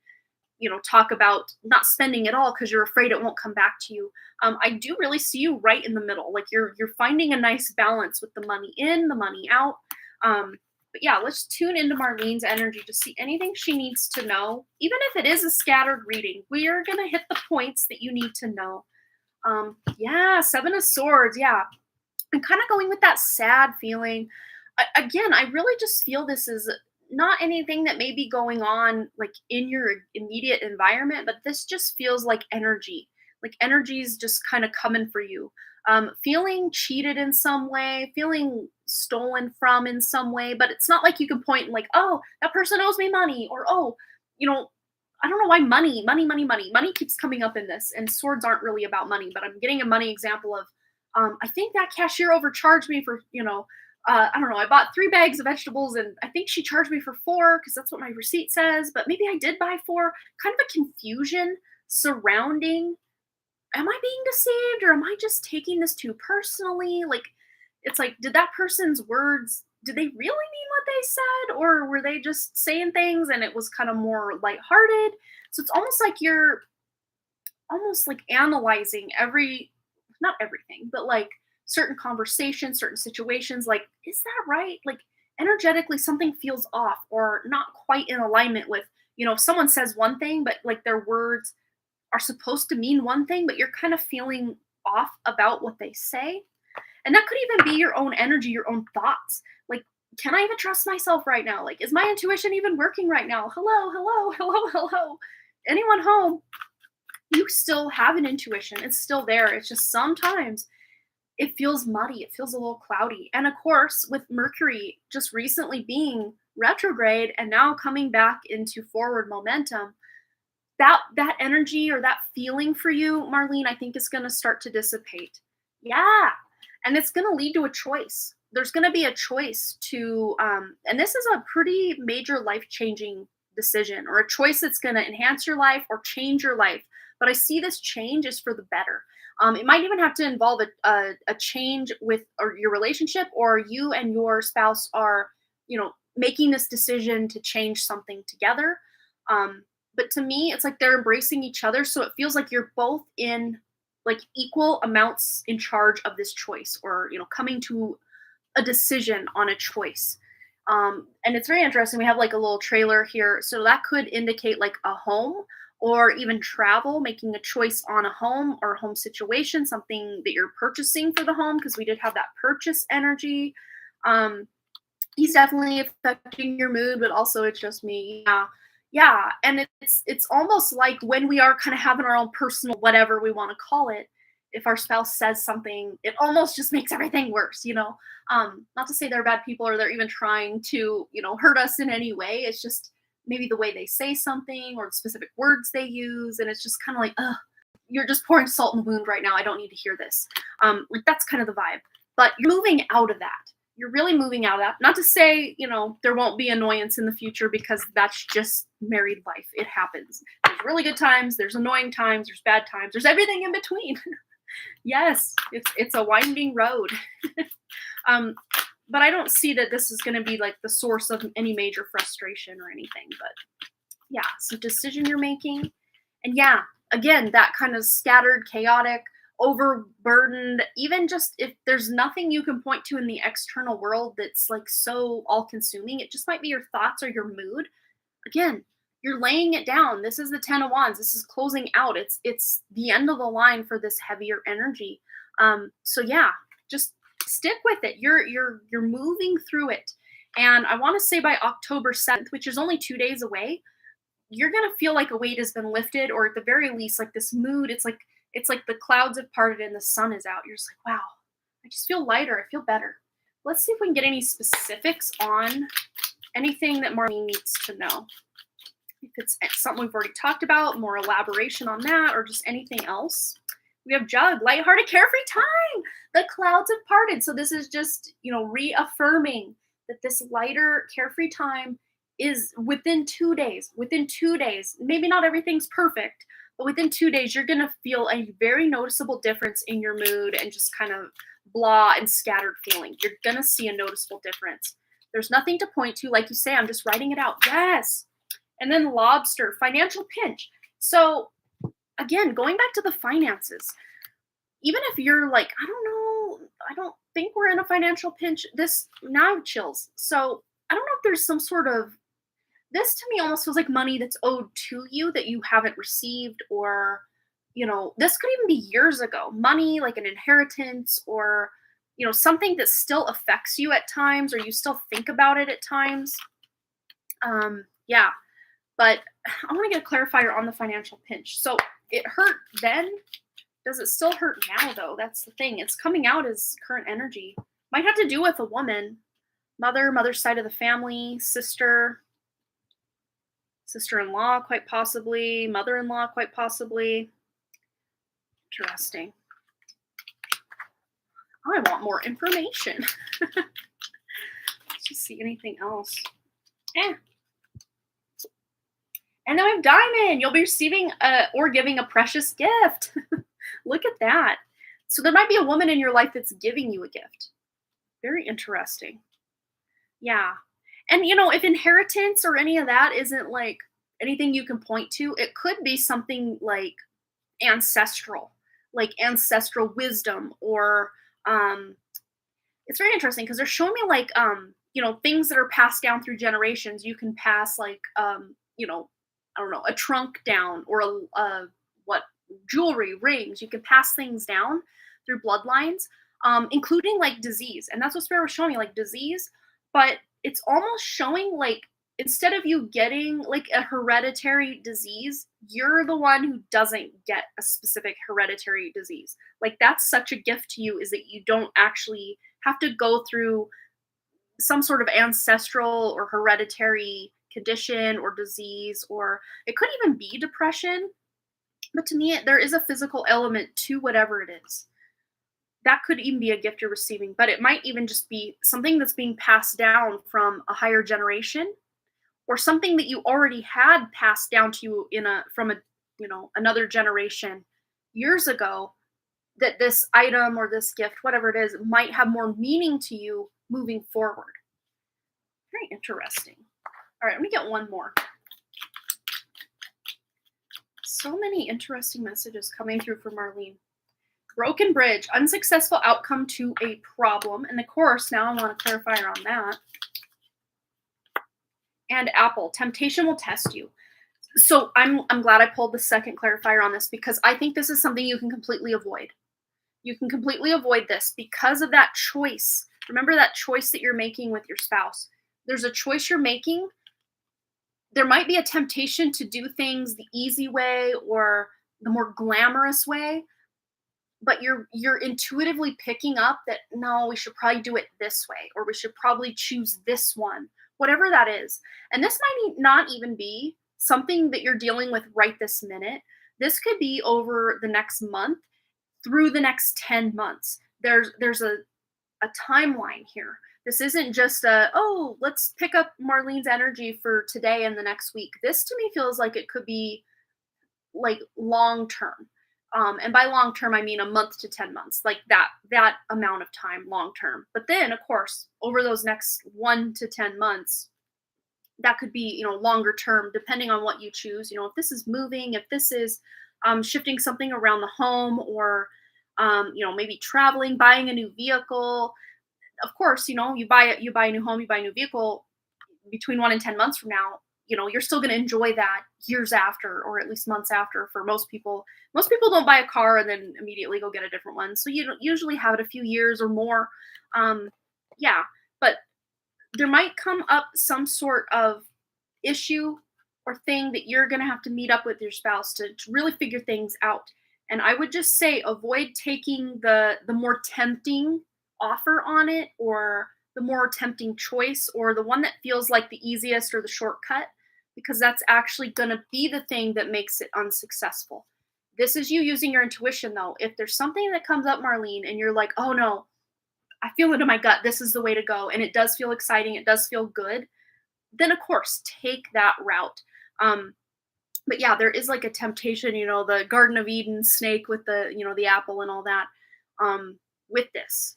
[SPEAKER 1] talk about not spending at all because you're afraid it won't come back to you. I do really see you right in the middle. Like, you're finding a nice balance with the money in, the money out. But yeah, let's tune into Marlene's energy to see anything she needs to know. Even if it is a scattered reading, we are going to hit the points that you need to know. Yeah, Seven of Swords. Yeah, I'm kind of going with that sad feeling. Again, I really just feel this is not anything that may be going on like in your immediate environment, but this just feels like energy. Like, energy's just kind of coming for you. Feeling cheated in some way, feeling stolen from in some way, but it's not like you can point and like, oh, that person owes me money, or oh, you know, I don't know why money keeps coming up in this, and swords aren't really about money, but I'm getting a money example of, I think that cashier overcharged me for, I don't know, I bought 3 bags of vegetables and I think she charged me for 4 because that's what my receipt says, but maybe I did buy 4. Kind of a confusion surrounding, am I being deceived or am I just taking this too personally? Like, it's like, did that person's words, did they really mean what they said? Or were they just saying things and it was kind of more lighthearted? So it's almost like you're almost like analyzing not everything, but like certain conversations, certain situations, like, is that right? Like, energetically something feels off or not quite in alignment with, if someone says one thing, but like their words are supposed to mean one thing, but you're kind of feeling off about what they say. And that could even be your own energy, your own thoughts. Like, can I even trust myself right now? Like, is my intuition even working right now? Hello, hello, hello, hello. Anyone home? You still have an intuition. It's still there. It's just sometimes it feels muddy. It feels a little cloudy. And of course, with Mercury just recently being retrograde and now coming back into forward momentum, that energy or that feeling for you, Marlene, I think is going to start to dissipate. Yeah. And it's going to lead to a choice. There's going to be a choice to, and this is a pretty major life changing decision, or a choice that's going to enhance your life or change your life. But I see this change is for the better. It might even have to involve a change with or your relationship, or you and your spouse are, making this decision to change something together. But to me, it's like they're embracing each other. So it feels like you're both in like equal amounts in charge of this choice, or, coming to a decision on a choice. And it's very interesting. We have like a little trailer here. So that could indicate like a home or even travel, making a choice on a home or a home situation, something that you're purchasing for the home, because we did have that purchase energy. He's definitely affecting your mood, but also it's just me. Yeah. Yeah. And it's almost like when we are kind of having our own personal whatever we want to call it, if our spouse says something, it almost just makes everything worse. Not to say they're bad people or they're even trying to, hurt us in any way. It's just maybe the way they say something or the specific words they use. And it's just kind of like, ugh, you're just pouring salt in the wound right now. I don't need to hear this. Like, that's kind of the vibe. But you're moving out of that. You're really moving out of that. Not to say, there won't be annoyance in the future, because that's just married life. It happens. There's really good times. There's annoying times. There's bad times. There's everything in between. Yes, it's a winding road. but I don't see that this is going to be like the source of any major frustration or anything. But yeah, some decision you're making. And yeah, again, that kind of scattered, chaotic, overburdened, even just if there's nothing you can point to in the external world that's like so all consuming, it just might be your thoughts or your mood. Again, you're laying it down. This is the 10 of wands. This is closing out. It's the end of the line for this heavier energy. So yeah, just stick with it. You're moving through it. And I want to say by October 7th, which is only 2 days away, you're gonna feel like a weight has been lifted, or at the very least, like this mood. It's like the clouds have parted and the sun is out. You're just like, wow, I just feel lighter. I feel better. Let's see if we can get any specifics on anything that Marlene needs to know. If it's something we've already talked about, more elaboration on that, or just anything else. We have Jug, lighthearted, carefree time. The clouds have parted. So this is just, reaffirming that this lighter, carefree time is within 2 days. Within 2 days, maybe not everything's perfect, but within 2 days, you're going to feel a very noticeable difference in your mood and just kind of blah and scattered feeling. You're going to see a noticeable difference. There's nothing to point to. Like you say, I'm just writing it out. Yes. And then lobster, financial pinch. So again, going back to the finances, even if you're like, I don't know, I don't think we're in a financial pinch, this now I have chills. So I don't know if there's some sort of, this to me almost feels like money that's owed to you that you haven't received, or, this could even be years ago. Money like an inheritance, or, something that still affects you at times, or you still think about it at times. Yeah. But I want to get a clarifier on the financial pinch. So it hurt then. Does it still hurt now, though? That's the thing. It's coming out as current energy. Might have to do with a woman. Mother's side of the family, sister-in-law, quite possibly, mother-in-law, quite possibly. Interesting. I want more information. Let's just see anything else. And then we have Diamond. You'll be receiving or giving a precious gift. Look at that. So there might be a woman in your life that's giving you a gift. Very interesting. Yeah. And, if inheritance or any of that isn't like anything you can point to, it could be something like ancestral wisdom, or it's very interesting because they're showing me like, things that are passed down through generations. You can pass like, I don't know, a trunk down, or jewelry, rings. You can pass things down through bloodlines, including like disease. And that's what Spirit was showing me, like disease. But it's almost showing like, instead of you getting like a hereditary disease, you're the one who doesn't get a specific hereditary disease. Like that's such a gift to you, is that you don't actually have to go through some sort of ancestral or hereditary condition or disease, or it could even be depression. But to me, there is a physical element to whatever it is. That could even be a gift you're receiving, but it might even just be something that's being passed down from a higher generation, or something that you already had passed down to you from another generation years ago, that this item or this gift, whatever it is, might have more meaning to you moving forward. Very interesting. All right, let me get one more. So many interesting messages coming through from Marlene. Broken bridge, unsuccessful outcome to a problem. And of course, now I want a clarifier on that. And apple, temptation will test you. So I'm glad I pulled the second clarifier on this, because I think this is something you can completely avoid. You can completely avoid this because of that choice. Remember that choice that you're making with your spouse. There's a choice you're making. There might be a temptation to do things the easy way or the more glamorous way, but you're intuitively picking up that, no, we should probably do it this way, or we should probably choose this one, whatever that is. And this might not even be something that you're dealing with right this minute. This could be over the next month through the next 10 months. There's a timeline here. This isn't just let's pick up Marlene's energy for today and the next week. This to me feels like it could be like long term. And by long term, I mean a month to 10 months, like that amount of time long term. But then, of course, over those next 1 to 10 months, that could be, longer term, depending on what you choose. If this is moving, if this is shifting something around the home, or maybe traveling, buying a new vehicle. Of course, you buy a new home, you buy a new vehicle between 1 and 10 months from now. You're still going to enjoy that years after, or at least months after. For most people don't buy a car and then immediately go get a different one, so you don't usually have it a few years or more. um yeah, but there might come up some sort of issue or thing that you're going to have to meet up with your spouse to really figure things out. And I would just say avoid taking the more tempting offer on it, or the more tempting choice, or the one that feels like the easiest or the shortcut, because that's actually going to be the thing that makes it unsuccessful. This is you using your intuition, though. If there's something that comes up, Marlene, and you're like, oh no, I feel it in my gut, this is the way to go, and it does feel exciting, it does feel good, then of course take that route. Um, but yeah, there is like a temptation, the Garden of Eden snake with the apple and all that, with this.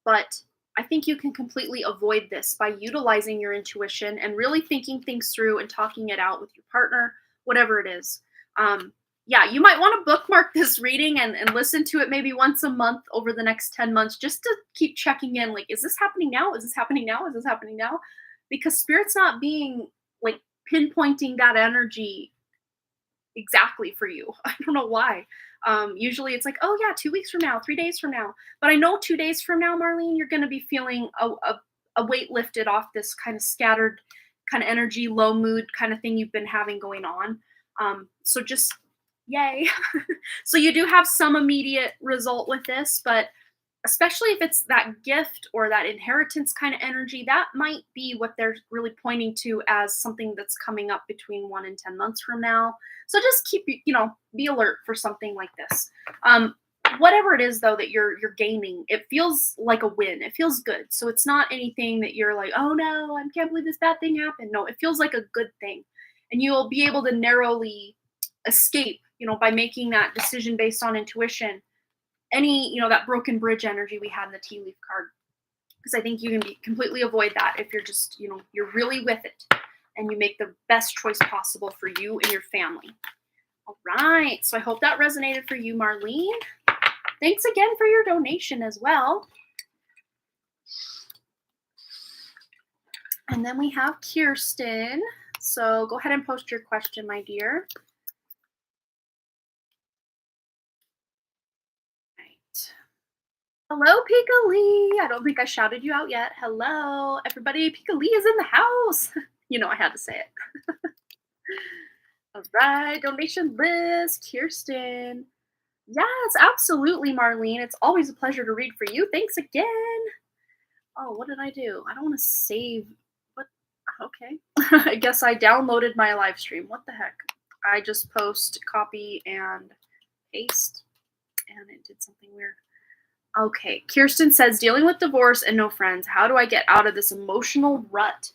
[SPEAKER 1] But I think you can completely avoid this by utilizing your intuition and really thinking things through and talking it out with your partner, whatever it is. Yeah, you might want to bookmark this reading and listen to it maybe once a month over the next 10 months, just to keep checking in. Like, is this happening now? Is this happening now? Is this happening now? Because Spirit's not being like pinpointing that energy exactly for you. I don't know why. Usually it's like, oh yeah, 2 weeks from now, 3 days from now. But I know 2 days from now, Marlene, you're going to be feeling a weight lifted off this kind of scattered kind of energy, low mood kind of thing you've been having going on. So just yay. So you do have some immediate result with this, but especially if it's that gift or that inheritance kind of energy, that might be what they're really pointing to as something that's coming up between 1 and 10 months from now. So just keep, be alert for something like this. Whatever it is though that you're gaining, it feels like a win. It feels good. So it's not anything that you're like, oh no, I can't believe this bad thing happened. No, it feels like a good thing, and you'll be able to narrowly escape, by making that decision based on intuition, any, that broken bridge energy we had in the tea leaf card. Because I think you can completely avoid that if you're just, you're really with it and you make the best choice possible for you and your family. All right. So I hope that resonated for you, Marlene. Thanks again for your donation as well. And then we have Kirsten. So go ahead and post your question, my dear. Hello, Pika Lee. I don't think I shouted you out yet. Hello, everybody. Pika Lee is in the house. I had to say it. All right, donation list, Kirsten. Yes, absolutely, Marlene. It's always a pleasure to read for you. Thanks again. Oh, what did I do? I don't want to save. What? Okay. I guess I downloaded my live stream. What the heck? I just post, copy, and paste, and it did something weird. Okay, Kirsten says, dealing with divorce and no friends. How do I get out of this emotional rut?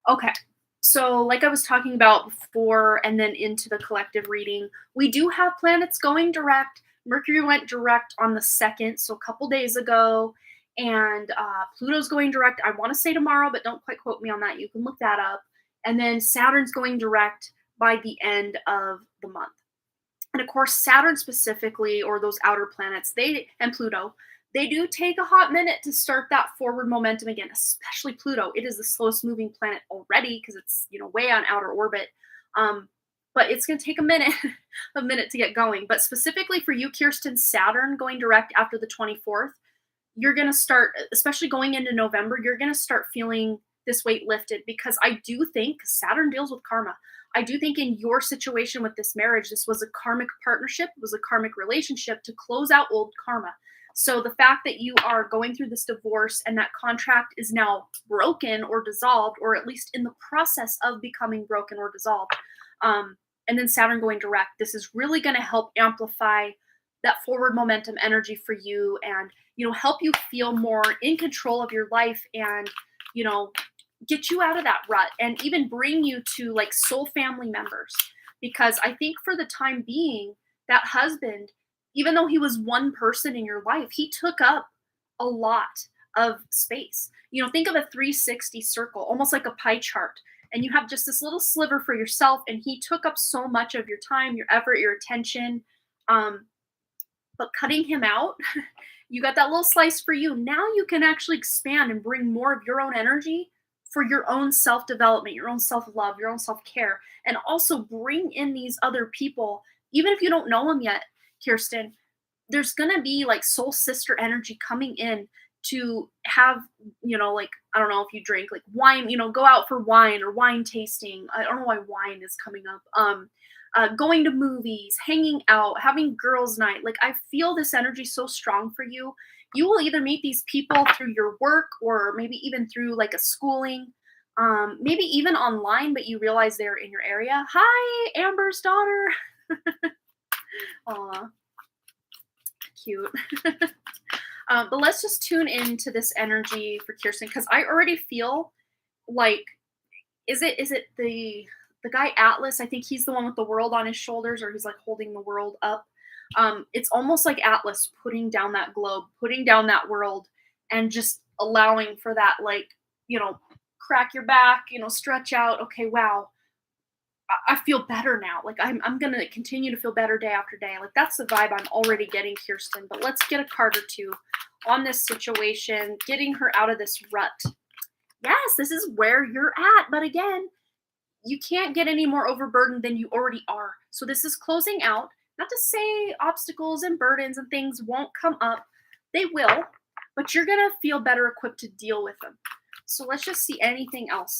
[SPEAKER 1] Okay, so like I was talking about before and then into the collective reading, we do have planets going direct. Mercury went direct on the 2nd, so a couple days ago. And Pluto's going direct, I want to say tomorrow, but don't quite quote me on that. You can look that up. And then Saturn's going direct by the end of the month. And of course, Saturn specifically, or those outer planets, and Pluto, they do take a hot minute to start that forward momentum again, especially Pluto. It is the slowest moving planet already because it's, way on outer orbit. But it's going to take a minute to get going. But specifically for you, Kirsten, Saturn going direct after the 24th, you're going to start, especially going into November, you're going to start feeling this weight lifted, because I do think Saturn deals with karma. I do think in your situation with this marriage, this was a karmic partnership, it was a karmic relationship to close out old karma. So the fact that you are going through this divorce and that contract is now broken or dissolved, or at least in the process of becoming broken or dissolved, and then Saturn going direct, this is really going to help amplify that forward momentum energy for you, and, help you feel more in control of your life, and, get you out of that rut, and even bring you to like soul family members. Because I think for the time being, that husband, Even though he was one person in your life, he took up a lot of space. Think of a 360 circle, almost like a pie chart. And you have just this little sliver for yourself, and he took up so much of your time, your effort, your attention. Um, but cutting him out, you got that little slice for you. Now you can actually expand and bring more of your own energy for your own self development, your own self love, your own self care, and also bring in these other people, even if you don't know them yet, Kirsten. There's gonna be like soul sister energy coming in to have, like, I don't know if you drink like wine, go out for wine or wine tasting. I don't know why wine is coming up. Going to movies, hanging out, having girls' night. Like, I feel this energy so strong for you. You will either meet these people through your work or maybe even through like a schooling, maybe even online, but you realize they're in your area. Hi, Amber's daughter. Aw, cute. But let's just tune into this energy for Kirsten because I already feel like, is it the guy Atlas? I think he's the one with the world on his shoulders, or he's like holding the world up. It's almost like Atlas putting down that globe, putting down that world, and just allowing for that, like, crack your back, stretch out. Okay, wow, I feel better now. Like, I'm gonna continue to feel better day after day. Like, that's the vibe I'm already getting, Kirsten. But let's get a card or two on this situation, getting her out of this rut. Yes, this is where you're at. But again, you can't get any more overburdened than you already are. So this is closing out. Not to say obstacles and burdens and things won't come up. They will, but you're going to feel better equipped to deal with them. So let's just see anything else.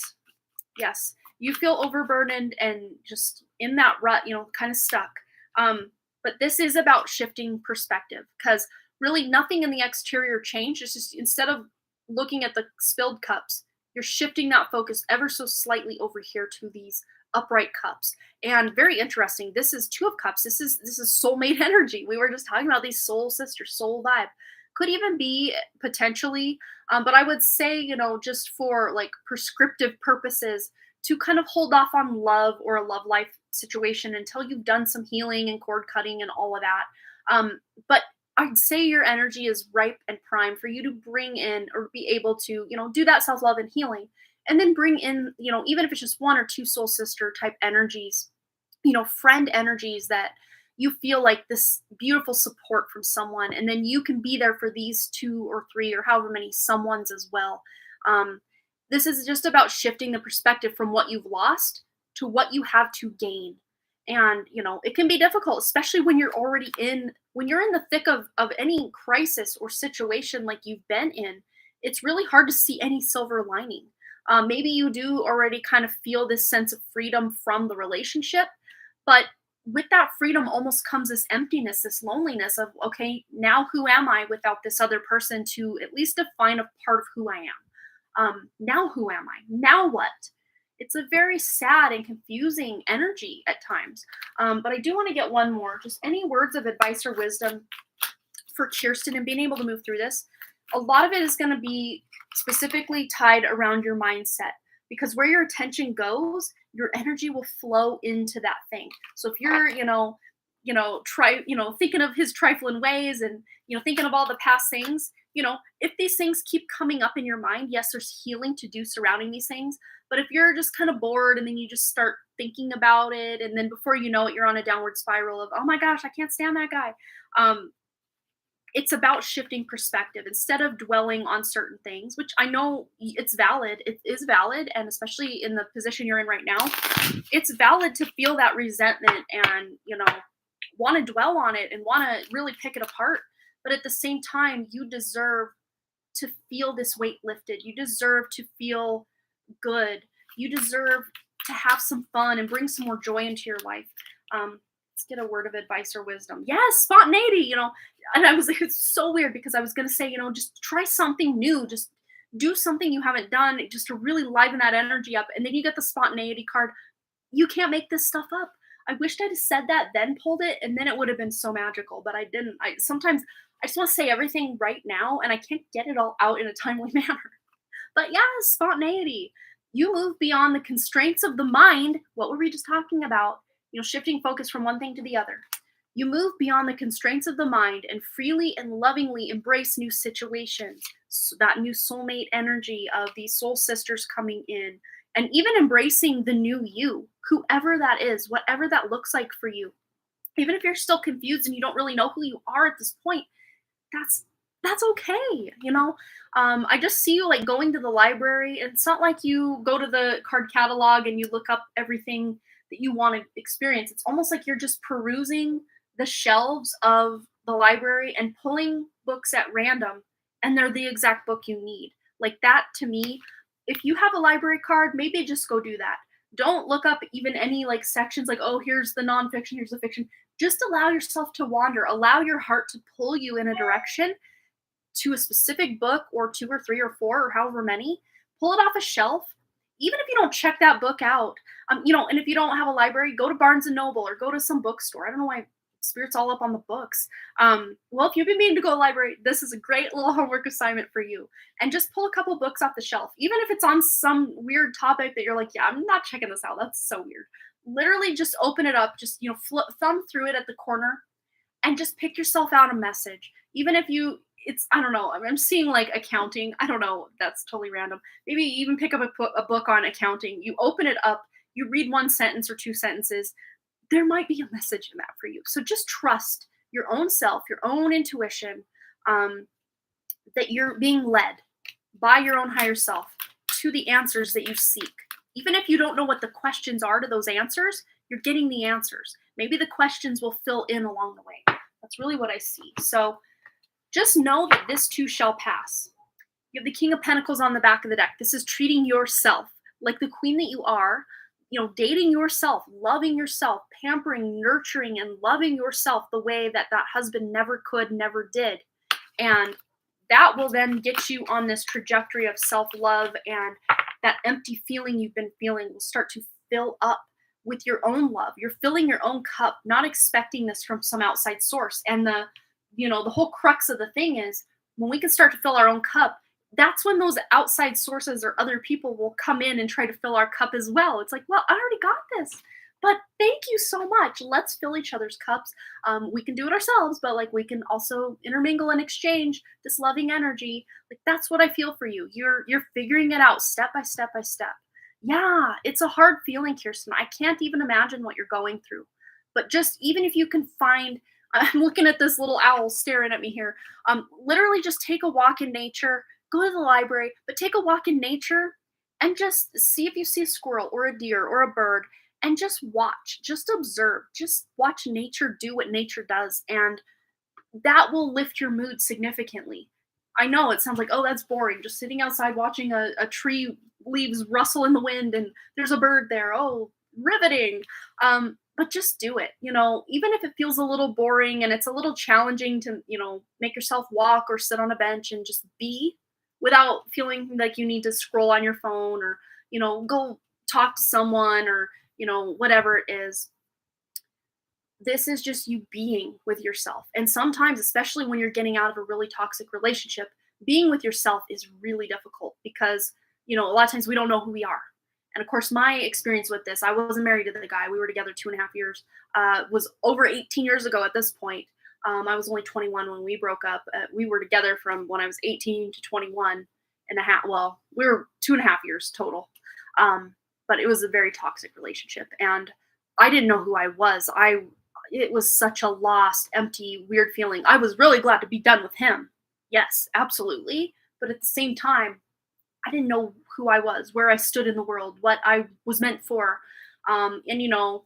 [SPEAKER 1] Yes, you feel overburdened and just in that rut, kind of stuck. But this is about shifting perspective because really nothing in the exterior changed. It's just instead of looking at the spilled cups, you're shifting that focus ever so slightly over here to these upright cups. And very interesting, this is two of cups. This is soulmate energy. We were just talking about these soul sisters, soul vibe. Could even be potentially, but I would say, just for like prescriptive purposes, to kind of hold off on love or a love life situation until you've done some healing and cord cutting and all of that. But I'd say your energy is ripe and prime for you to bring in or be able to, do that self love and healing. And then bring in, even if it's just one or two soul sister type energies, friend energies that you feel like this beautiful support from someone. And then you can be there for these two or three or however many someones as well. This is just about shifting the perspective from what you've lost to what you have to gain. And it can be difficult, especially when you're in the thick of any crisis or situation like you've been in. It's really hard to see any silver lining. Maybe you do already kind of feel this sense of freedom from the relationship, but with that freedom almost comes this emptiness, this loneliness of, okay, now who am I without this other person to at least define a part of who I am? Now who am I? Now what? It's a very sad and confusing energy at times. But I do want to get one more. Just any words of advice or wisdom for Kirsten and being able to move through this. A lot of it is going to be specifically tied around your mindset because where your attention goes, your energy will flow into that thing. So if you're, thinking of his trifling ways and, thinking of all the past things, if these things keep coming up in your mind, yes, there's healing to do surrounding these things. But if you're just kind of bored and then you just start thinking about it, and then before you know it, you're on a downward spiral of, oh my gosh, I can't stand that guy. It's about shifting perspective instead of dwelling on certain things, which I know it's valid. It is valid. And especially in the position you're in right now, it's valid to feel that resentment and, want to dwell on it and want to really pick it apart. But at the same time, you deserve to feel this weight lifted. You deserve to feel good. You deserve to have some fun and bring some more joy into your life. Let's get a word of advice or wisdom. Yes, spontaneity, and I was like, it's so weird because I was going to say, just try something new. Just do something you haven't done just to really liven that energy up. And then you get the spontaneity card. You can't make this stuff up. I wished I'd have said that, then pulled it, and then it would have been so magical, but I didn't. Sometimes I just want to say everything right now, and I can't get it all out in a timely manner. But yeah, spontaneity. You move beyond the constraints of the mind. What were we just talking about? Shifting focus from one thing to the other. You move beyond the constraints of the mind and freely and lovingly embrace new situations, that new soulmate energy of these soul sisters coming in, and even embracing the new you, whoever that is, whatever that looks like for you. Even if you're still confused and you don't really know who you are at this point, that's that's okay, you know? I just see you like going to the library. And it's not like you go to the card catalog and you look up everything that you want to experience. It's almost like you're just perusing the shelves of the library and pulling books at random, and they're the exact book you need. Like that to me, if you have a library card, maybe just go do that. Don't look up even any like sections like, oh, here's the nonfiction, here's the fiction. Just allow yourself to wander, allow your heart to pull you in a direction to a specific book or two or three or four or however many. Pull it off a shelf. Even if you don't check that book out, and if you don't have a library, go to Barnes and Noble or go to some bookstore. I don't know why Spirit's all up on the books. Well, if you've been meaning to go to the library, this is a great little homework assignment for you. And just pull a couple books off the shelf, even if it's on some weird topic that you're like, yeah, I'm not checking this out. That's so weird. Literally, just open it up. Just thumb through it at the corner and just pick yourself out a message. Even if it's I don't know. I'm seeing like accounting. I don't know. That's totally random. Maybe even pick up a book on accounting. You open it up. You read one sentence or two sentences. There might be a message in that for you. So just trust your own self, your own intuition, um, that you're being led by your own higher self to the answers that you seek. Even if you don't know what the questions are to those answers, you're getting the answers. Maybe the questions will fill in along the way. That's really what I see. So just know that this too shall pass. You have the King of Pentacles on the back of the deck. This is treating yourself like the queen that you are, dating yourself, loving yourself, pampering, nurturing, and loving yourself the way that that husband never could, never did. And that will then get you on this trajectory of self-love, and that empty feeling you've been feeling will start to fill up with your own love. You're filling your own cup, not expecting this from some outside source. And the whole crux of the thing is when we can start to fill our own cup, that's when those outside sources or other people will come in and try to fill our cup as well. It's like, well, I already got this, but thank you so much. Let's fill each other's cups. We can do it ourselves, but like we can also intermingle and exchange this loving energy. Like that's what I feel for you. You're figuring it out step by step by step. Yeah, it's a hard feeling, Kirsten. I can't even imagine what you're going through. But just even if you can find, I'm looking at this little owl staring at me here. Literally just take a walk in nature, go to the library, but take a walk in nature and just see if you see a squirrel or a deer or a bird, and just watch, just observe, just watch nature do what nature does. And that will lift your mood significantly. I know it sounds like, oh, that's boring. Just sitting outside watching a tree leaves rustle in the wind and there's a bird there. Oh, riveting. But just do it. Even if it feels a little boring and it's a little challenging to, make yourself walk or sit on a bench and just be without feeling like you need to scroll on your phone or, go talk to someone or, whatever it is. This is just you being with yourself. And sometimes, especially when you're getting out of a really toxic relationship, being with yourself is really difficult because, a lot of times we don't know who we are. And of course, my experience with this, I wasn't married to the guy. We were together 2.5 years, was over 18 years ago at this point. I was only 21 when we broke up. We were together from when I was 18 to 21 and a half. Well, we were 2.5 years total. But it was a very toxic relationship. And I didn't know who I was. It was such a lost, empty, weird feeling. I was really glad to be done with him. Yes, absolutely. But at the same time, I didn't know who I was, where I stood in the world, what I was meant for. And you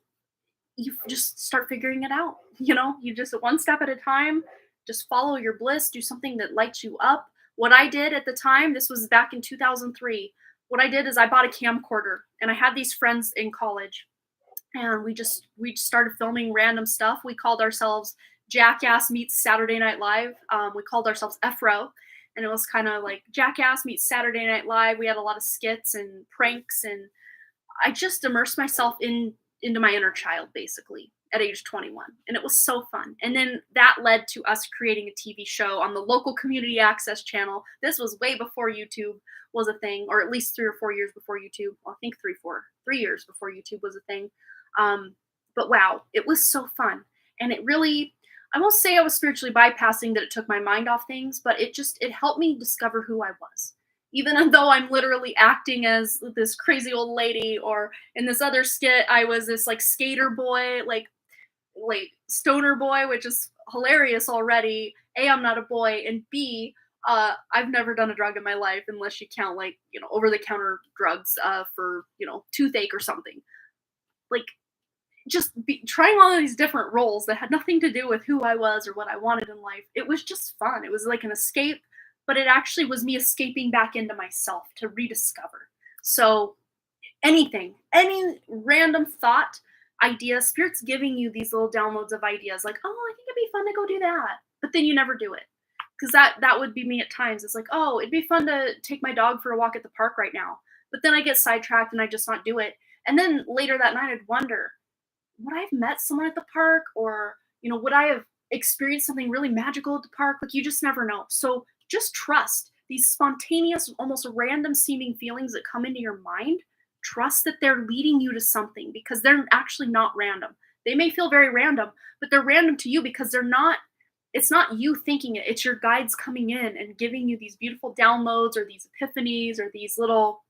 [SPEAKER 1] just start figuring it out. You just one step at a time, just follow your bliss, do something that lights you up. What I did at the time, this was back in 2003. What I did is I bought a camcorder, and I had these friends in college, and we started filming random stuff. We called ourselves Jackass meets Saturday Night Live. We called ourselves FRO, and it was kind of like Jackass meets Saturday Night Live. We had a lot of skits and pranks, and I just immersed myself into my inner child basically at age 21, and it was so fun. And then that led to us creating a TV show on the local community access channel. This was way before YouTube was a thing, or at least 3 or 4 years before YouTube. Well, I think 3 years before YouTube was a thing. But wow, it was so fun. And it really, I won't say I was spiritually bypassing that it took my mind off things, but it helped me discover who I was. Even though I'm literally acting as this crazy old lady, or in this other skit, I was this like skater boy, like stoner boy, which is hilarious already. A, I'm not a boy, and B, I've never done a drug in my life unless you count like over the counter drugs for toothache or something. Like just trying all of these different roles that had nothing to do with who I was or what I wanted in life. It was just fun. It was like an escape, but it actually was me escaping back into myself to rediscover. So anything, any random thought, idea, spirit's giving you these little downloads of ideas like, oh, I think it'd be fun to go do that. But then you never do it. Because that would be me at times. It's like, oh, it'd be fun to take my dog for a walk at the park right now. But then I get sidetracked and I just not do it. And then later that night I'd wonder, would I have met someone at the park, or would I have experienced something really magical at the park? Like, you just never know. So just trust these spontaneous, almost random seeming feelings that come into your mind. Trust that they're leading you to something, because they're actually not random. They may feel very random, but they're random to you because it's not you thinking it. It's your guides coming in and giving you these beautiful downloads, or these epiphanies, or these little,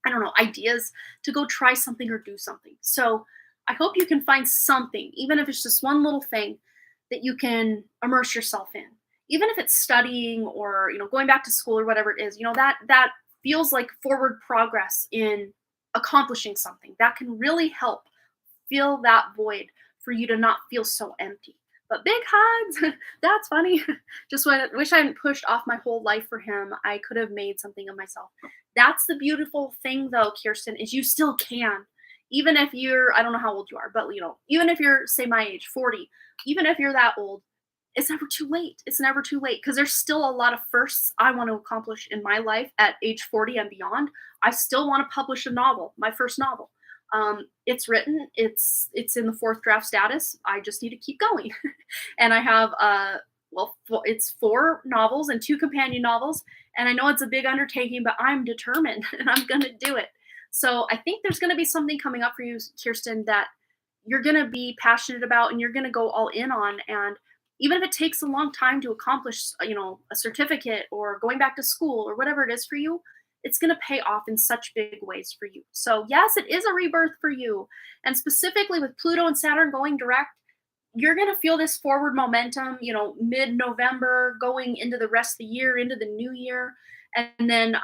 [SPEAKER 1] I don't know, ideas to go try something or do something. So I hope you can find something, even if it's just one little thing that you can immerse yourself in. Even if it's studying, or going back to school, or whatever it is, that feels like forward progress in accomplishing something. That can really help fill that void for you to not feel so empty. But big hugs, that's funny. Just wish I hadn't pushed off my whole life for him. I could have made something of myself. That's the beautiful thing, though, Kirsten, is you still can. Even if you're, I don't know how old you are, but even if you're, say, my age, 40, even if you're that old, it's never too late. It's never too late, because there's still a lot of firsts I want to accomplish in my life at age 40 and beyond. I still want to publish a novel, my first novel. It's written, it's in the fourth draft status. I just need to keep going. And I have, it's 4 novels and 2 companion novels. And I know it's a big undertaking, but I'm determined and I'm going to do it. So I think there's going to be something coming up for you, Kirsten, that you're going to be passionate about and you're going to go all in on. And even if it takes a long time to accomplish, a certificate or going back to school or whatever it is for you, it's going to pay off in such big ways for you. So yes, it is a rebirth for you. And specifically with Pluto and Saturn going direct, you're going to feel this forward momentum, mid-November, going into the rest of the year, into the new year. And then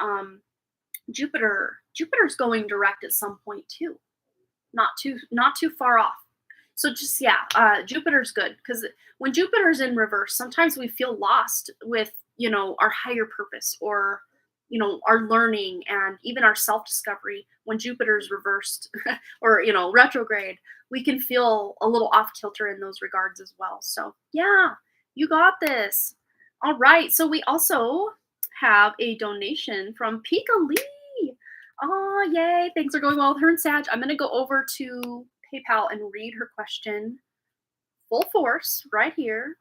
[SPEAKER 1] Jupiter's going direct at some point too. Not too far off. So just, Jupiter's good, because when Jupiter's in reverse, sometimes we feel lost with, our higher purpose, or, our learning, and even our self-discovery. When Jupiter's reversed or, retrograde, we can feel a little off kilter in those regards as well. So yeah, you got this. All right. So we also have a donation from Pika Lee. Oh, yay. Things are going well with her and Sag. I'm going to go over to PayPal and read her question full force right here.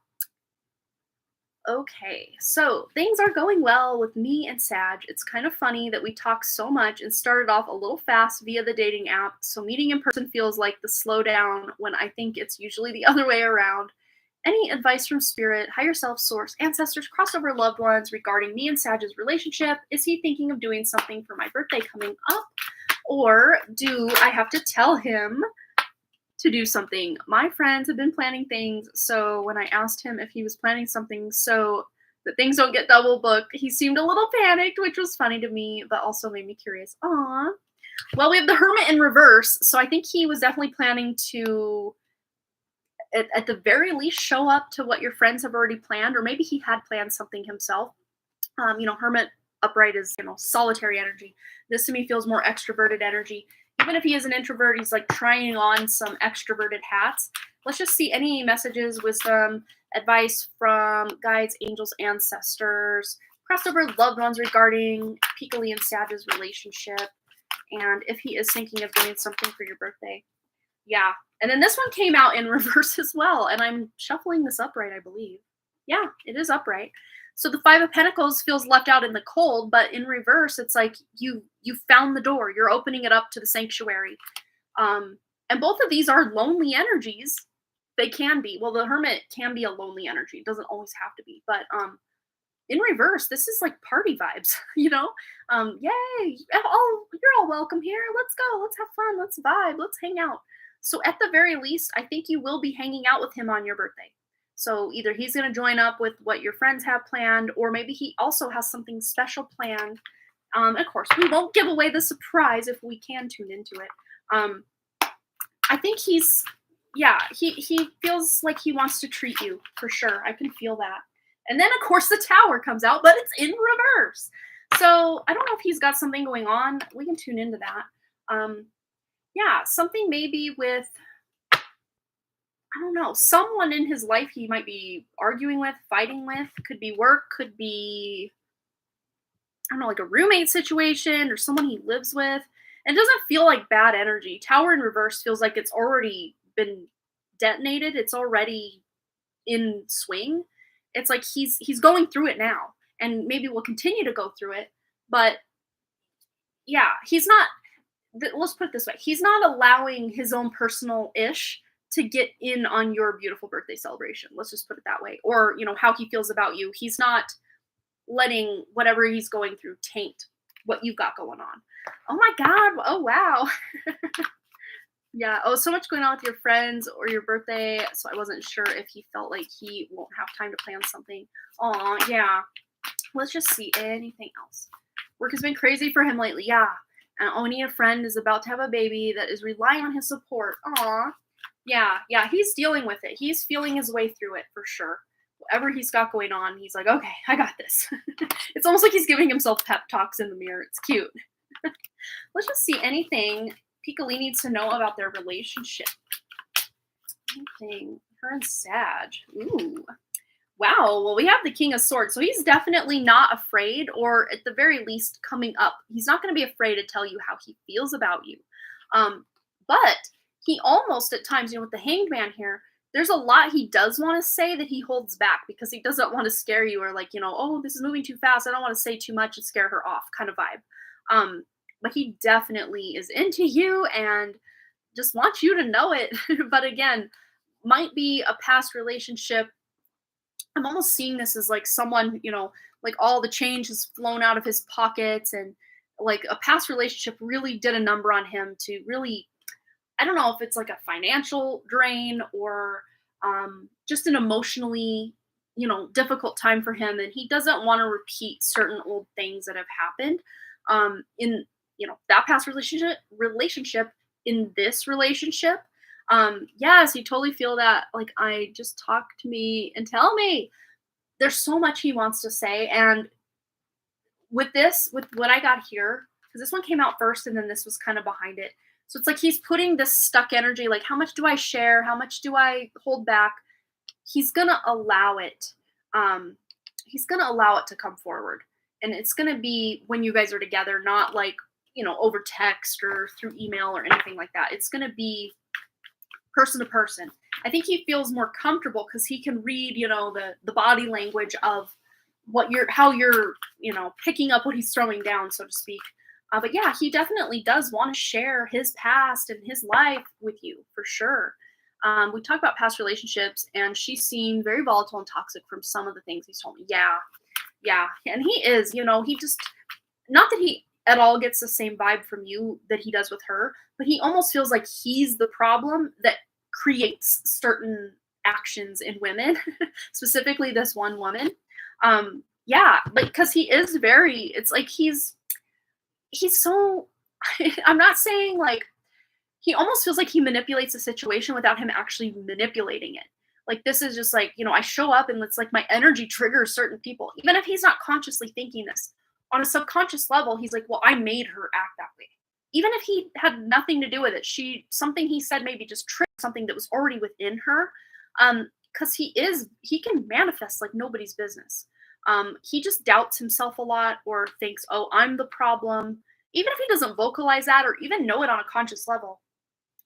[SPEAKER 1] Okay, so things are going well with me and Sag. It's kind of funny that we talk so much and started off a little fast via the dating app, so meeting in person feels like the slowdown when I think it's usually the other way around. Any advice from spirit, higher self, source, ancestors, crossover loved ones regarding me and Sag's relationship? Is he thinking of doing something for my birthday coming up? Or do I have to tell him to do something? My friends have been planning things, so when I asked him if he was planning something so that things don't get double booked, he seemed a little panicked, which was funny to me, but also made me curious. Aww. Well, we have the Hermit in reverse, so I think he was definitely planning to, at the very least, show up to what your friends have already planned, or maybe he had planned something himself. Hermit upright is, solitary energy. This to me feels more extroverted energy. Even if he is an introvert, he's like trying on some extroverted hats. Let's just see any messages, wisdom, advice from guides, angels, ancestors, crossover loved ones regarding Pika and Sag's relationship, and if he is thinking of doing something for your birthday. Yeah. And then this one came out in reverse as well, and I'm shuffling this upright, I believe. Yeah, it is upright. So the 5 of Pentacles feels left out in the cold, but in reverse, it's like you found the door. You're opening it up to the sanctuary. And both of these are lonely energies, They can be. Well, the hermit can be a lonely energy. It doesn't always have to be. But in reverse, this is like party vibes, you know? Yay! You're all welcome here. Let's go. Let's have fun. Let's vibe. Let's hang out. So at the very least, I think you will be hanging out with him on your birthday. So either he's going to join up with what your friends have planned, or maybe he also has something special planned. Of course, we won't give away the surprise if we can tune into it. Um, I think yeah, he feels like he wants to treat you for sure. I can feel that. And then of course the tower comes out, but it's in reverse. So I don't know if he's got something going on. We can tune into that. Yeah, something maybe with, I don't know, someone in his life he might be arguing with, fighting with. Could be work, could be, I don't know, like a roommate situation or someone he lives with. And it doesn't feel like bad energy. Tower in reverse feels like it's already been detonated. It's already in swing. It's like he's going through it now, and maybe will continue to go through it. But yeah, he's not. Let's put it this way: he's not allowing his own personal ish to get in on your beautiful birthday celebration. Let's just put it that way. Or how he feels about you. He's not letting whatever he's going through taint what you've got going on. Oh my God! Oh wow! Yeah. Oh, so much going on with your friends or your birthday. So I wasn't sure if he felt like he won't have time to plan something. Oh, yeah. Let's just see anything else. Work has been crazy for him lately. Yeah. And owning a friend is about to have a baby that is relying on his support. Aw. Yeah. Yeah. He's dealing with it. He's feeling his way through it for sure. Whatever he's got going on, he's like, okay, I got this. It's almost like he's giving himself pep talks in the mirror. It's cute. Let's just see anything Piccoli needs to know about their relationship. Anything. Her and Sag. Ooh. Wow. Well, we have the King of Swords. So he's definitely not afraid, or at the very least coming up. He's not going to be afraid to tell you how he feels about you. But he almost at times, with the Hanged Man here, there's a lot he does want to say that he holds back because he doesn't want to scare you, or like, oh, this is moving too fast. I don't want to say too much and scare her off kind of vibe. But he definitely is into you and just wants you to know it. But again, might be a past relationship. I'm almost seeing this as like someone, like all the change has flown out of his pockets, and like a past relationship really did a number on him to really, I don't know if it's like a financial drain or just an emotionally, difficult time for him. And he doesn't want to repeat certain old things that have happened in that past relationship in this relationship. Yes, you totally feel that. Like, I just talk to me and tell me. There's so much he wants to say. And with what I got here, because this one came out first and then this was kind of behind it. So it's like he's putting this stuck energy, like, how much do I share? How much do I hold back? He's going to allow it. He's going to allow it to come forward. And it's going to be when you guys are together, not like, over text or through email or anything like that. It's going to be person to person. I think he feels more comfortable because he can read, the body language of how you're, picking up what he's throwing down, so to speak. But yeah, he definitely does want to share his past and his life with you for sure. We talked about past relationships, and she seemed very volatile and toxic from some of the things he's told me. Yeah. And he is, he just, not that he at all gets the same vibe from you that he does with her, but he almost feels like he's the problem that creates certain actions in women, specifically this one woman. Yeah, because he is it's like he's so, I'm not saying like, he almost feels like he manipulates the situation without him actually manipulating it. Like, this is just like, I show up and it's like my energy triggers certain people, even if he's not consciously thinking this. On a subconscious level, he's like, well, I made her act that way. Even if he had nothing to do with it, something he said maybe just triggered something that was already within her. Because he can manifest like nobody's business. He just doubts himself a lot, or thinks, oh, I'm the problem. Even if he doesn't vocalize that or even know it on a conscious level,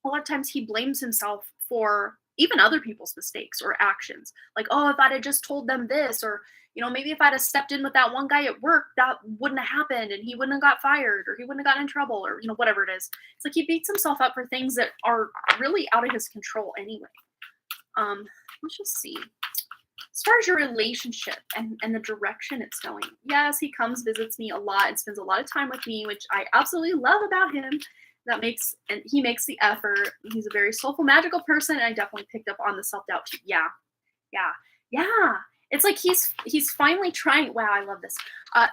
[SPEAKER 1] a lot of times he blames himself for even other people's mistakes or actions. Like, oh, if I'd have just told them this, or, maybe if I'd have stepped in with that one guy at work, that wouldn't have happened and he wouldn't have got fired, or he wouldn't have gotten in trouble, or, whatever it is. It's like he beats himself up for things that are really out of his control anyway. Um, let's just see. As far as your relationship and the direction it's going, yes, he comes, visits me a lot, and spends a lot of time with me, which I absolutely love about him. And he makes the effort. He's a very soulful, magical person, and I definitely picked up on the self doubt too. Yeah, yeah, yeah. It's like he's finally trying. Wow, I love this.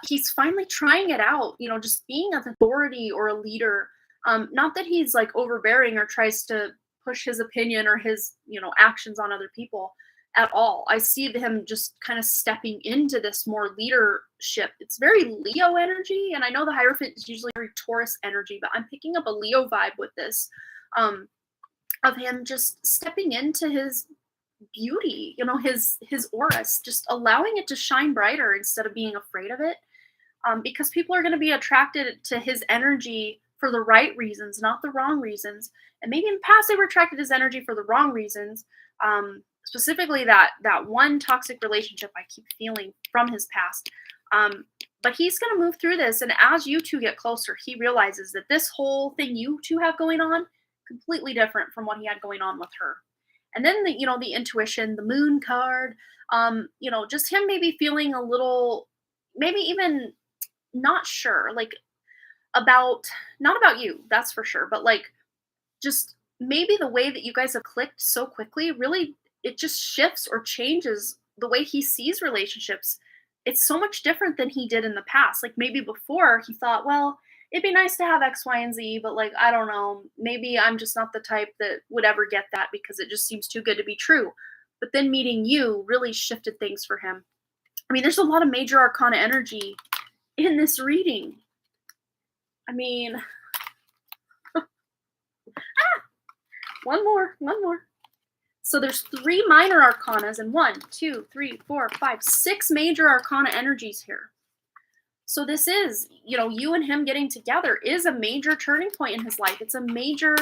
[SPEAKER 1] He's finally trying it out. Just being an authority or a leader. Not that he's like overbearing or tries to push his opinion or his actions on other people at all. I see him just kind of stepping into this more leadership. It's very Leo energy, and I know the Hierophant is usually very Taurus energy, but I'm picking up a Leo vibe with this, um, of him just stepping into his beauty, his aura, just allowing it to shine brighter instead of being afraid of it. Because people are going to be attracted to his energy for the right reasons, not the wrong reasons. And maybe in the past they were attracted to his energy for the wrong reasons. Specifically, that one toxic relationship I keep feeling from his past. But he's going to move through this, and as you two get closer, he realizes that this whole thing you two have going on completely different from what he had going on with her. And then the intuition, the moon card, just him maybe feeling a little, maybe even not sure, like about not about you, that's for sure, but like just maybe the way that you guys have clicked so quickly, really it just shifts or changes the way he sees relationships. It's so much different than he did in the past. Like maybe before he thought, well, it'd be nice to have X, Y, and Z, but like I don't know, maybe I'm just not the type that would ever get that because it just seems too good to be true. But then meeting you really shifted things for him. I mean, there's a lot of major arcana energy in this reading. I mean, one more. So there's 3 minor arcanas and 1, 2, 3, 4, 5, 6 major arcana energies here. So this is, you and him getting together is a major turning point in his life. It's a major,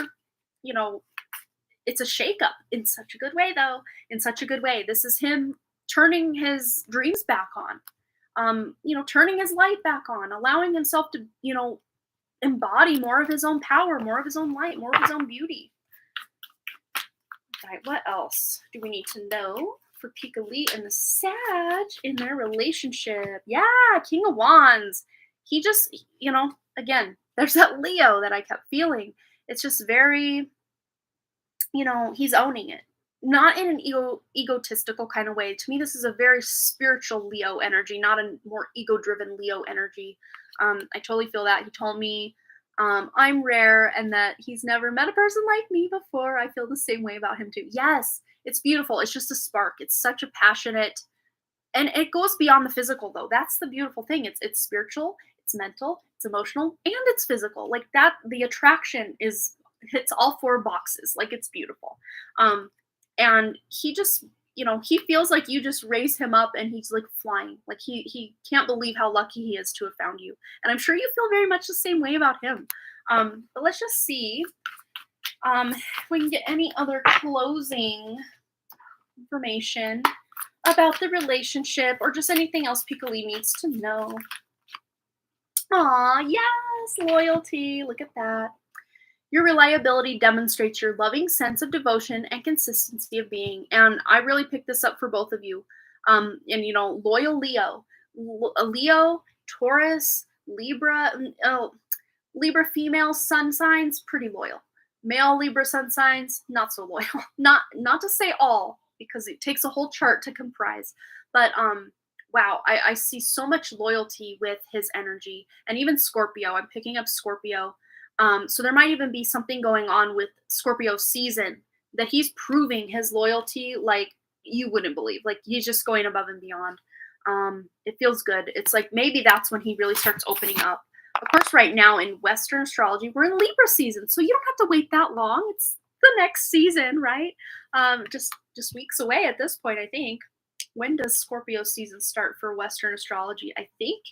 [SPEAKER 1] it's a shakeup in such a good way, though. In such a good way. This is him turning his dreams back on, turning his light back on, allowing himself to, embody more of his own power, more of his own light, more of his own beauty. All right, what else do we need to know for Pika Lee and the Sag in their relationship? Yeah, King of Wands. He just, again, there's that Leo that I kept feeling. It's just very, he's owning it. Not in an egotistical kind of way. To me, this is a very spiritual Leo energy, not a more ego-driven Leo energy. I totally feel that. He told me I'm rare and that he's never met a person like me before. I feel the same way about him too. Yes, it's beautiful. It's just a spark. It's such a passionate, and it goes beyond the physical though. That's the beautiful thing. It's spiritual, it's mental, it's emotional, and it's physical. Like that, the attraction hits all 4 boxes. Like it's beautiful. And he just, he feels like you just raise him up and he's like flying. Like he can't believe how lucky he is to have found you. And I'm sure you feel very much the same way about him. But let's just see if we can get any other closing information about the relationship or just anything else Piccoli needs to know. Aw, yes, loyalty. Look at that. Your reliability demonstrates your loving sense of devotion and consistency of being. And I really picked this up for both of you. And, loyal Leo. Leo, Taurus, Libra. Libra female sun signs, pretty loyal. Male Libra sun signs, not so loyal. Not to say all, because it takes a whole chart to comprise. But wow, I see so much loyalty with his energy. And even Scorpio. I'm picking up Scorpio. So there might even be something going on with Scorpio season that he's proving his loyalty like you wouldn't believe. Like he's just going above and beyond. It feels good. It's like maybe that's when he really starts opening up. Of course, right now in Western astrology, we're in Libra season, so you don't have to wait that long. It's the next season, right? Just weeks away at this point, I think. When does Scorpio season start for Western astrology? I think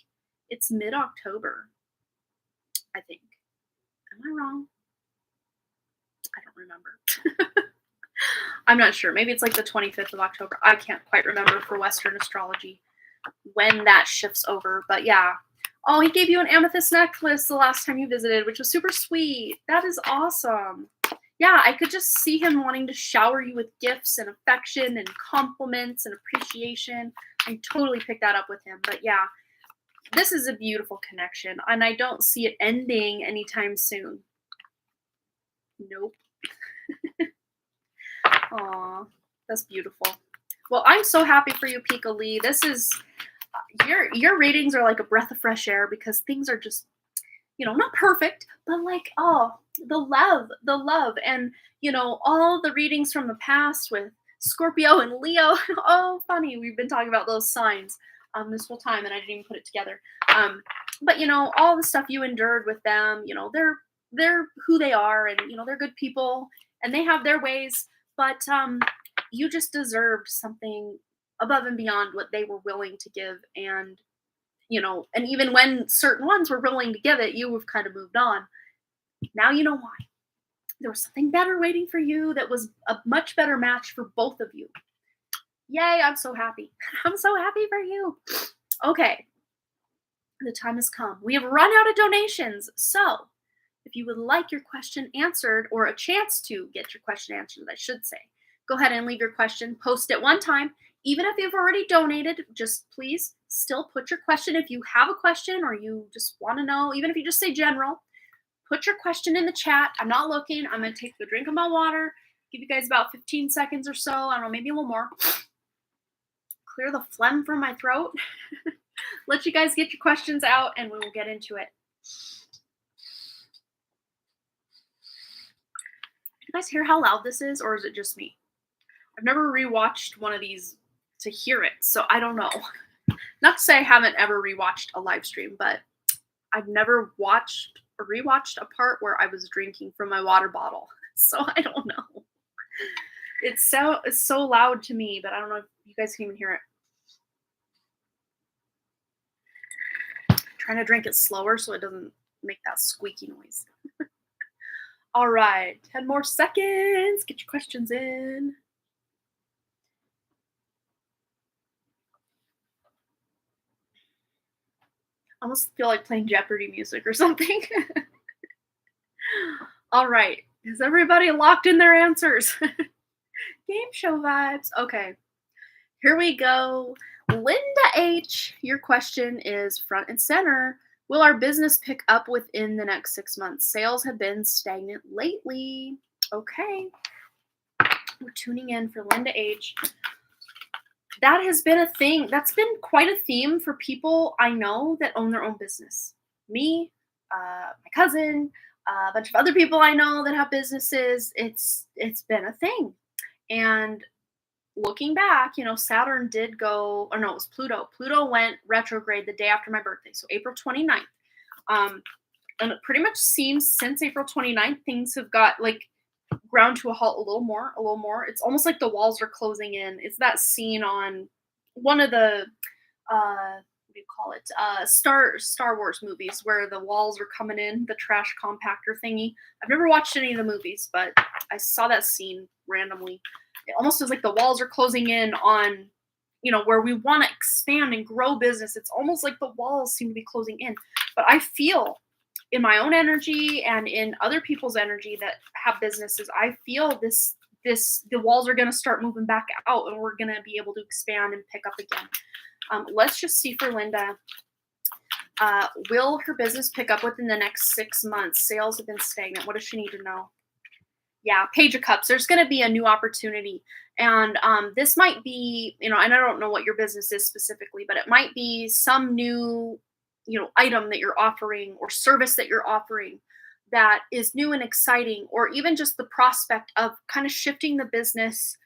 [SPEAKER 1] it's mid-October. I think. Am I wrong? I don't remember. I'm not sure. Maybe it's like the 25th of October. I can't quite remember for Western astrology when that shifts over. But yeah. Oh, he gave you an amethyst necklace the last time you visited, which was super sweet. That is awesome. Yeah, I could just see him wanting to shower you with gifts and affection and compliments and appreciation. I totally picked that up with him. But yeah, this is a beautiful connection, and I don't see it ending anytime soon. Nope. Aw, that's beautiful. Well, I'm so happy for you, Pika Lee. This is your readings are like a breath of fresh air because things are just not perfect, but like, oh, the love, and all the readings from the past with Scorpio and Leo. Oh, funny, we've been talking about those signs this whole time, and I didn't even put it together. But all the stuff you endured with them, they're who they are, and they're good people, and they have their ways, but you just deserved something above and beyond what they were willing to give, and even when certain ones were willing to give it, you have kind of moved on. Now you know why. There was something better waiting for you that was a much better match for both of you. Yay, I'm so happy. I'm so happy for you. Okay, the time has come. We have run out of donations. So, if you would like your question answered, or a chance to get your question answered, I should say, go ahead and leave your question. Post it one time. Even if you've already donated, just please still put your question. If you have a question or you just want to know, even if you just say general, put your question in the chat. I'm not looking. I'm going to take a drink of my water, give you guys about 15 seconds or so. I don't know, maybe a little more. Clear the phlegm from my throat. Let you guys get your questions out and we will get into it. You guys hear how loud this is, or is it just me? I've never rewatched one of these to hear it, so I don't know. Not to say I haven't ever rewatched a live stream, but I've never watched or rewatched a part where I was drinking from my water bottle, so I don't know. It's so loud to me, but I don't know if you guys can even hear it. I'm trying to drink it slower so it doesn't make that squeaky noise. All right, 10 more seconds. Get your questions in. I almost feel like playing Jeopardy music or something. All right, is everybody locked in their answers? Game show vibes. Okay, here we go. Linda H., your question is front and center. Will our business pick up within the next 6 months? Sales have been stagnant lately. Okay. We're tuning in for Linda H. That has been a thing. That's been quite a theme for people I know that own their own business. Me, my cousin, a bunch of other people I know that have businesses. It's been a thing. And looking back, Saturn did go, or no, it was Pluto. Pluto went retrograde the day after my birthday, so April 29th. And it pretty much seems since April 29th, things have got like ground to a halt a little more. It's almost like the walls are closing in. It's that scene on one of the what do you call it? Star Wars movies where the walls are coming in, the trash compactor thingy. I've never watched any of the movies, but I saw that scene randomly. It almost feels like the walls are closing in on, where we want to expand and grow business. It's almost like the walls seem to be closing in. But I feel in my own energy and in other people's energy that have businesses, I feel the walls are going to start moving back out and we're going to be able to expand and pick up again. Let's just see for Linda. Will her business pick up within the next 6 months? Sales have been stagnant. What does she need to know? Yeah, Page of Cups. There's going to be a new opportunity. And this might be, and I don't know what your business is specifically, but it might be some new, item that you're offering or service that you're offering that is new and exciting, or even just the prospect of kind of shifting the business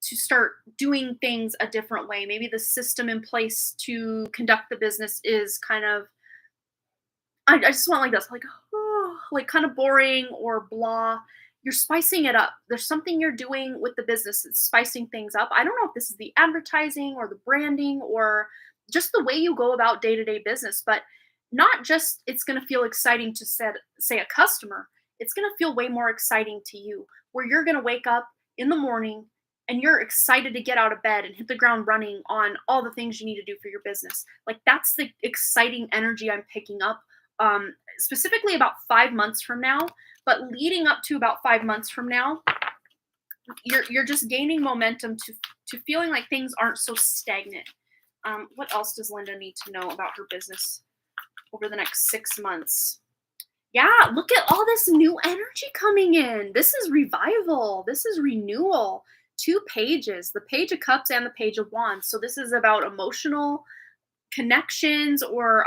[SPEAKER 1] to start doing things a different way. Maybe the system in place to conduct the business is kind of, I just want like this, like, oh, like kind of boring or blah. You're spicing it up. There's something you're doing with the business that's spicing things up. I don't know if this is the advertising or the branding or just the way you go about day-to-day business, but not just it's going to feel exciting to say a customer. It's going to feel way more exciting to you, where you're going to wake up in the morning and you're excited to get out of bed and hit the ground running on all the things you need to do for your business. Like, that's the exciting energy I'm picking up specifically about 5 months from now, but leading up to about 5 months from now, you're just gaining momentum to feeling like things aren't so stagnant. What else does Linda need to know about her business over the next 6 months? Yeah, look at all this new energy coming in. This is revival. This is renewal. Two pages, the Page of Cups and the Page of Wands. So this is about emotional connections or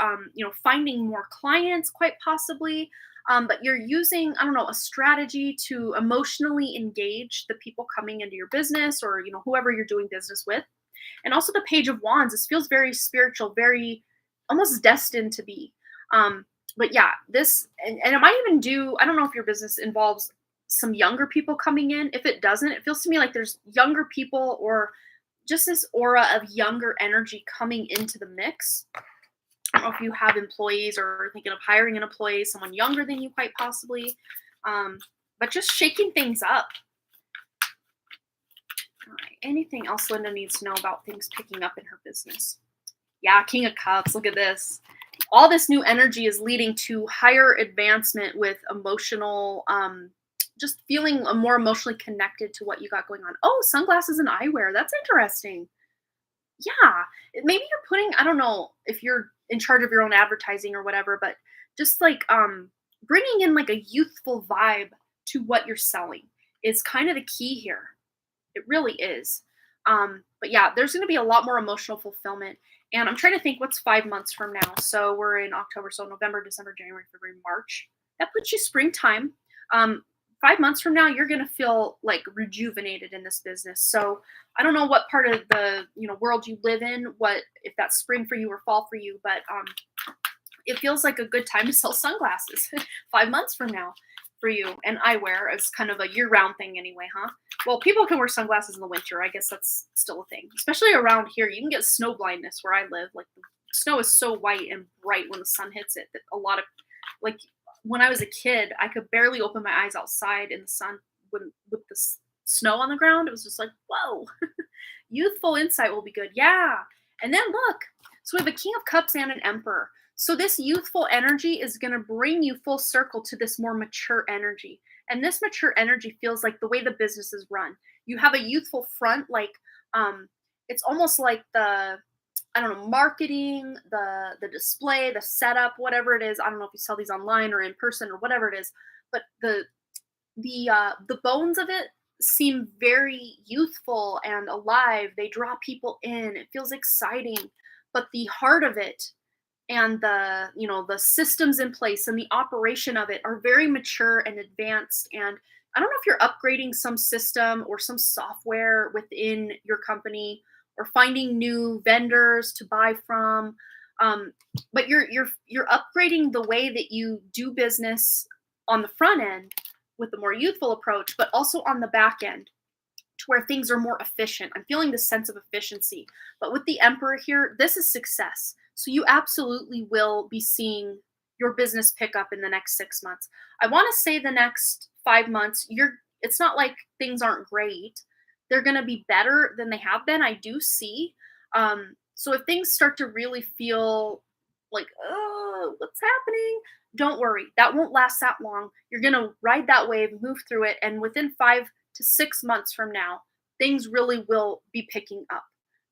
[SPEAKER 1] finding more clients, quite possibly. But you're using, I don't know, a strategy to emotionally engage the people coming into your business, or whoever you're doing business with. And also the Page of Wands, this feels very spiritual, very almost destined to be. But yeah, this and it might even do, I don't know if your business involves some younger people coming in. If it doesn't, it feels to me like there's younger people or just this aura of younger energy coming into the mix. I don't know if you have employees or thinking of hiring an employee, someone younger than you, quite possibly. But just shaking things up. All right. Anything else Linda needs to know about things picking up in her business? Yeah, King of Cups. Look at this. All this new energy is leading to higher advancement with emotional, just feeling more emotionally connected to what you got going on. Oh, sunglasses and eyewear. That's interesting. Yeah, maybe you're putting, I don't know if you're in charge of your own advertising or whatever, but just like bringing in like a youthful vibe to what you're selling is kind of the key here. It really is. But yeah, there's going to be a lot more emotional fulfillment. And I'm trying to think what's 5 months from now. So we're in October, so November, December, January, February, March. That puts you springtime. 5 months from now, you're going to feel like rejuvenated in this business. So I don't know what part of the world you live in, what if that's spring for you or fall for you, but it feels like a good time to sell sunglasses 5 months from now for you. And eyewear is kind of a year-round thing anyway, huh? Well, people can wear sunglasses in the winter. I guess that's still a thing, especially around here. You can get snow blindness where I live. Like the snow is so white and bright when the sun hits it that a lot of, like, when I was a kid, I could barely open my eyes outside in the sun with the snow on the ground. It was just like, whoa, youthful insight will be good. Yeah. And then look, so we have a King of Cups and an Emperor. So this youthful energy is going to bring you full circle to this more mature energy. And this mature energy feels like the way the business is run. You have a youthful front, like it's almost like the, I don't know, marketing, the display, the setup, whatever it is. I don't know if you sell these online or in person or whatever it is, but the bones of it seem very youthful and alive. They draw people in. It feels exciting, but the heart of it and the systems in place and the operation of it are very mature and advanced. And I don't know if you're upgrading some system or some software within your company or finding new vendors to buy from, but you're upgrading the way that you do business on the front end with a more youthful approach, but also on the back end to where things are more efficient. I'm feeling this sense of efficiency. But with the Emperor here, this is success. So you absolutely will be seeing your business pick up in the next 6 months. I want to say the next 5 months, it's not like things aren't great. They're going to be better than they have been. I do see. So if things start to really feel like, oh, what's happening? Don't worry. That won't last that long. You're going to ride that wave, move through it. And within 5 to 6 months from now, things really will be picking up.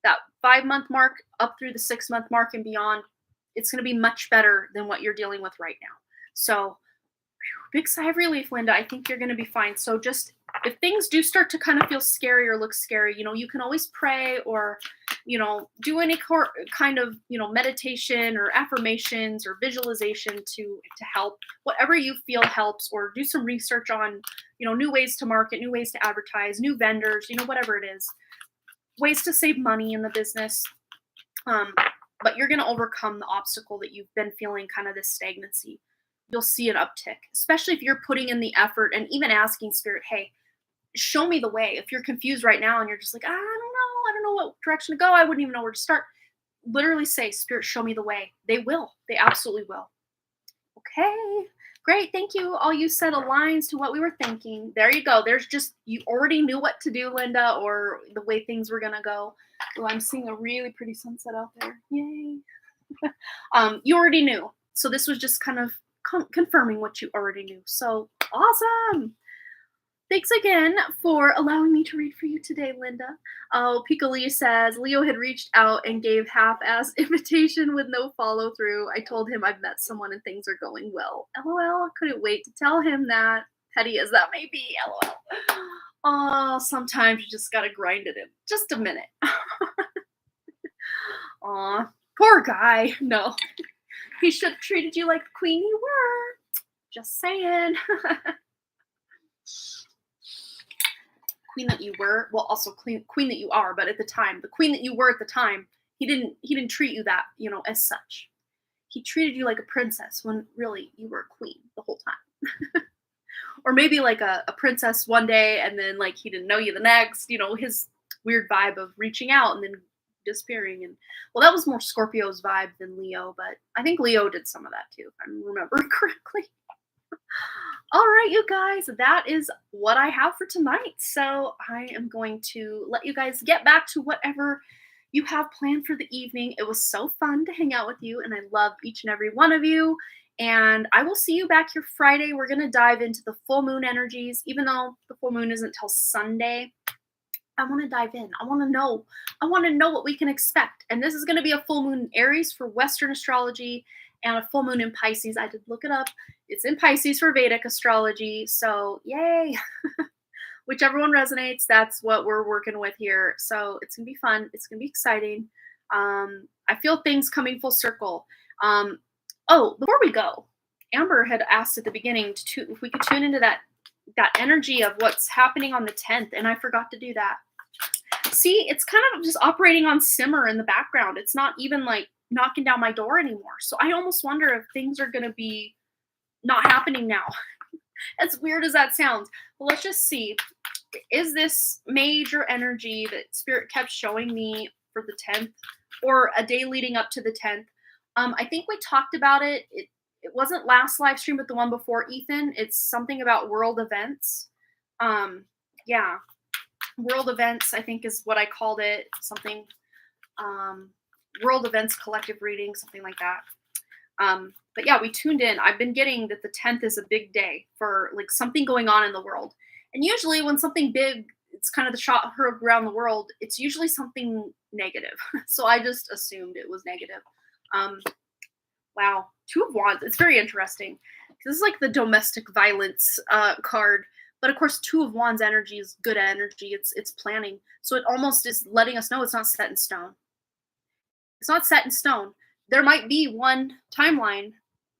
[SPEAKER 1] That 5 month mark up through the 6 month mark and beyond, it's going to be much better than what you're dealing with right now. So big sigh of relief, Linda. I think you're going to be fine. So just if things do start to kind of feel scary or look scary, you can always pray or, do any kind of, meditation or affirmations or visualization to help whatever you feel helps, or do some research on, new ways to market, new ways to advertise, new vendors, whatever it is, ways to save money in the business. But you're going to overcome the obstacle that you've been feeling, kind of this stagnancy. You'll see an uptick, especially if you're putting in the effort and even asking Spirit, hey, show me the way. If you're confused right now and you're just like, I don't know what direction to go, I wouldn't even know where to start. Literally say, Spirit, show me the way. They will. They absolutely will. Okay, great. Thank you. All you said aligns to what we were thinking. There you go. You already knew what to do, Linda, or the way things were going to go. Oh, I'm seeing a really pretty sunset out there. Yay. You already knew. So this was just kind of confirming what you already knew. So awesome. Thanks again for allowing me to read for you today, Linda. Oh, Piccoli says Leo had reached out and gave half-ass invitation with no follow-through. I told him I've met someone and things are going well. LOL, couldn't wait to tell him that. Petty as that may be, LOL. Oh, sometimes you just gotta grind it in. Just a minute. Aw, poor guy. No, he should have treated you like the queen you were. Just saying. Queen that you were, well, also queen that you are, but at the time, the queen that you were at the time, he didn't treat you that, as such. He treated you like a princess when really you were a queen the whole time. Or maybe like a princess one day and then like he didn't know you the next, his weird vibe of reaching out and then disappearing. And well, that was more Scorpio's vibe than Leo, but I think Leo did some of that too, if I remember correctly. All right, you guys, that is what I have for tonight. So I am going to let you guys get back to whatever you have planned for the evening. It was so fun to hang out with you, and I love each and every one of you. And I will see you back here Friday. We're going to dive into the full moon energies, even though the full moon isn't till Sunday. I want to dive in. I want to know. I want to know what we can expect. And this is going to be a full moon in Aries for Western astrology and a full moon in Pisces. I did look it up. It's in Pisces for Vedic astrology. So yay. Whichever one resonates, that's what we're working with here. So it's going to be fun. It's going to be exciting. I feel things coming full circle. Oh, before we go, Amber had asked at the beginning if we could tune into that energy of what's happening on the 10th, and I forgot to do that. See, it's kind of just operating on simmer in the background. It's not even like knocking down my door anymore. So I almost wonder if things are going to be not happening now. As weird as that sounds. Well, let's just see. Is this major energy that Spirit kept showing me for the 10th or a day leading up to the 10th? I think we talked about it. It wasn't last live stream, but the one before, Ethan. It's something about world events. Yeah. World events, I think, is what I called it. Something, world events, collective reading, something like that. But yeah, we tuned in. I've been getting that the 10th is a big day for like something going on in the world. And usually when something big, it's kind of the shot heard around the world, it's usually something negative. So I just assumed it was negative. Wow. Two of Wands. It's very interesting. This is like the domestic violence card. But of course, Two of Wands energy is good energy. It's planning. So it almost is letting us know it's not set in stone. It's not set in stone. There might be one timeline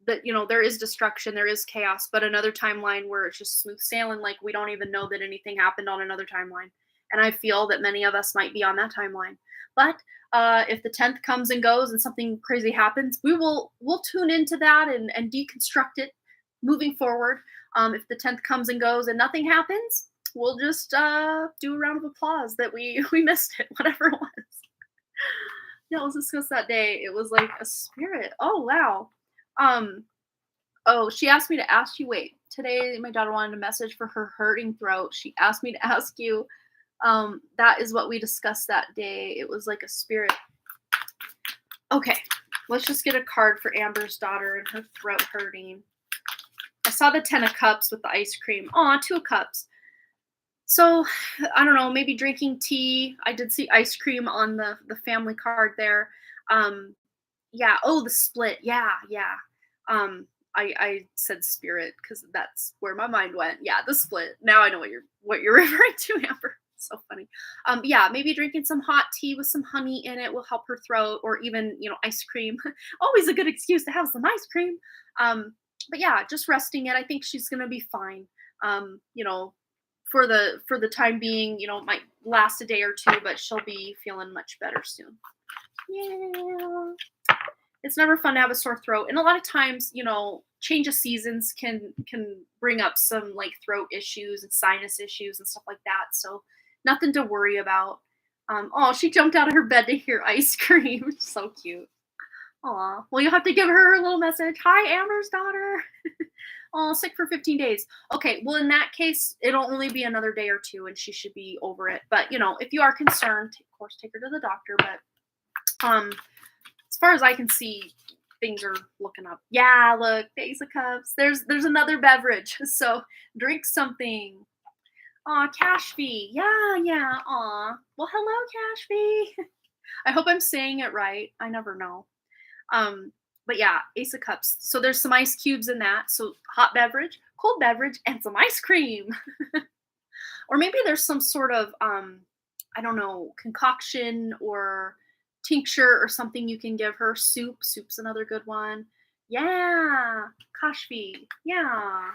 [SPEAKER 1] that, there is destruction, there is chaos, but another timeline where it's just smooth sailing, like we don't even know that anything happened on another timeline. And I feel that many of us might be on that timeline. But if the 10th comes and goes and something crazy happens, we'll tune into that and deconstruct it moving forward. If the 10th comes and goes and nothing happens, we'll just do a round of applause that we missed it, whatever it was. Yeah, let's discuss that day. It was like a spirit. Oh, wow. Oh, she asked me to ask you, wait, today my daughter wanted a message for her hurting throat. She asked me to ask you, that is what we discussed that day. It was like a spirit. Okay, let's just get a card for Amber's daughter and her throat hurting. I saw the 10 of Cups with the ice cream. Aw, 2 of Cups. So, I don't know, maybe drinking tea. I did see ice cream on the family card there. Yeah, oh, the split. Yeah. I said spirit because that's where my mind went. Yeah, the split. Now I know what you're referring to, Amber. So funny. Yeah, maybe drinking some hot tea with some honey in it will help her throat, or even, ice cream. Always a good excuse to have some ice cream. But yeah, just resting it. I think she's gonna be fine. For the time being, it might last a day or two, but she'll be feeling much better soon. Yeah. It's never fun to have a sore throat. And a lot of times, change of seasons can bring up some like throat issues and sinus issues and stuff like that. So nothing to worry about. Oh, she jumped out of her bed to hear ice cream. So cute. Aw. Well, you'll have to give her a little message. Hi, Amber's daughter. Oh, sick for 15 days. Okay, well, in that case, it'll only be another day or two and she should be over it. But, if you are concerned, of course, take her to the doctor. But as far as I can see, things are looking up. Yeah, look, the Ace of Cups. There's another beverage. So drink something. Aw, cash fee. Yeah, yeah. Aw. Well, hello, cash fee. I hope I'm saying it right. I never know. But yeah, Ace of Cups. So there's some ice cubes in that. So hot beverage, cold beverage, and some ice cream. Or maybe there's some sort of I don't know, concoction or tincture or something you can give her. Soup's another good one. Yeah, Kashfi. Yeah,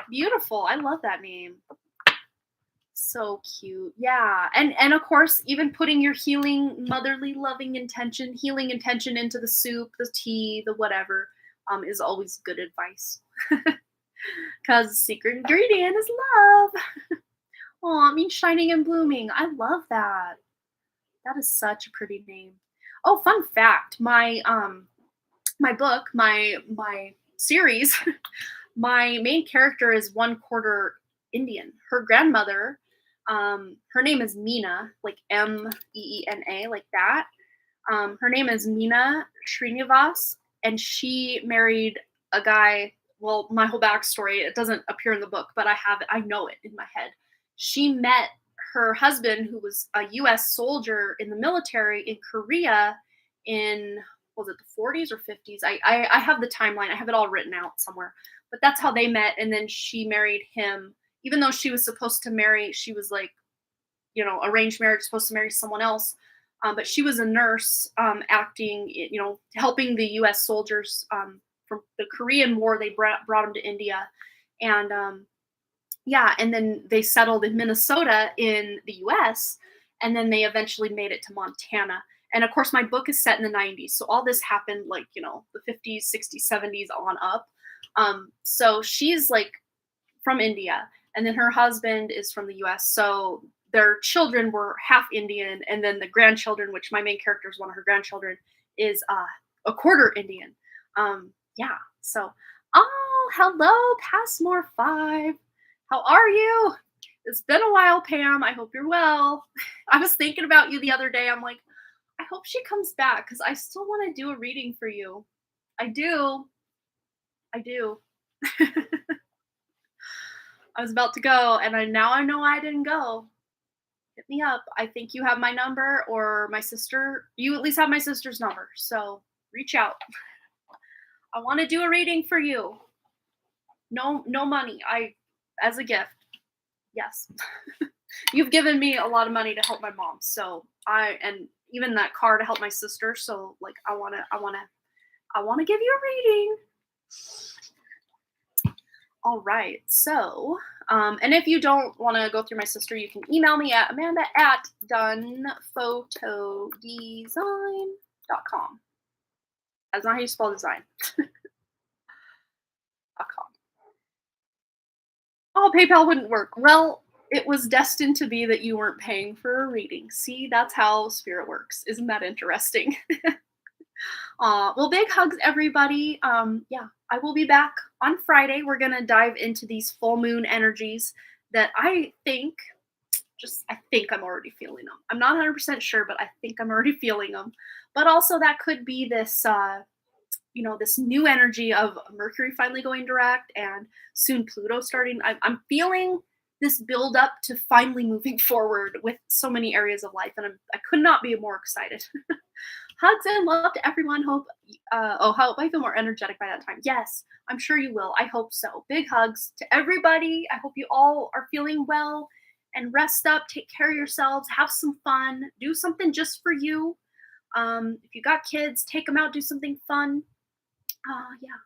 [SPEAKER 1] beautiful. I love that name. So cute. Yeah. And of course, even putting your healing, motherly, loving intention, healing intention into the soup, the tea, the whatever, is always good advice. Because secret ingredient is love. Oh, it means shining and blooming. I love that. That is such a pretty name. Oh, fun fact. My book, my series, my main character is one quarter Indian. Her grandmother, her name is Meena, like Meena, like that. Her name is Meena Srinivas, and she married a guy. Well, my whole backstory, it doesn't appear in the book, but I have it. I know it in my head. She met her husband, who was a U.S. soldier in the military in Korea in, was it the 40s or 50s? I have the timeline. I have it all written out somewhere. But that's how they met, and then she married him. Even though she was supposed to marry, she was like, arranged marriage, supposed to marry someone else. But she was a nurse, acting, helping the U.S. soldiers from the Korean War. They brought them to India, and yeah, and then they settled in Minnesota in the U.S., and then they eventually made it to Montana. And of course, my book is set in the 90s, so all this happened like the 50s, 60s, 70s on up. So she's like from India, and then her husband is from the U.S. So their children were half Indian, and then the grandchildren, which my main character is one of her grandchildren, is a quarter Indian. Yeah. So, oh, hello, Passmore 5. How are you? It's been a while, Pam. I hope you're well. I was thinking about you the other day. I'm like, I hope she comes back because I still want to do a reading for you. I do. I do. I was about to go, and now I know I didn't go. Hit me up. I think you have my number, or my sister. You at least have my sister's number, so reach out. I want to do a reading for you. No, no money. As a gift. Yes. You've given me a lot of money to help my mom, so and even that car to help my sister. So like, I wanna give you a reading. All right. So, and if you don't want to go through my sister, you can email me at amanda@dunphotodesign.com. That's not how you spell design. .com. Oh, PayPal wouldn't work. Well, it was destined to be that you weren't paying for a reading. See, that's how spirit works. Isn't that interesting? Well, big hugs, everybody. Yeah, I will be back on Friday. We're gonna dive into these full moon energies that I think I'm already feeling them. I'm not 100% sure, but I think I'm already feeling them. But also, that could be this, this new energy of Mercury finally going direct, and soon Pluto starting. I'm feeling this build up to finally moving forward with so many areas of life, and I could not be more excited. Hugs and love to everyone. Hope I feel more energetic by that time. Yes, I'm sure you will. I hope so. Big hugs to everybody. I hope you all are feeling well and rest up. Take care of yourselves. Have some fun. Do something just for you. If you got kids, take them out. Do something fun. Yeah,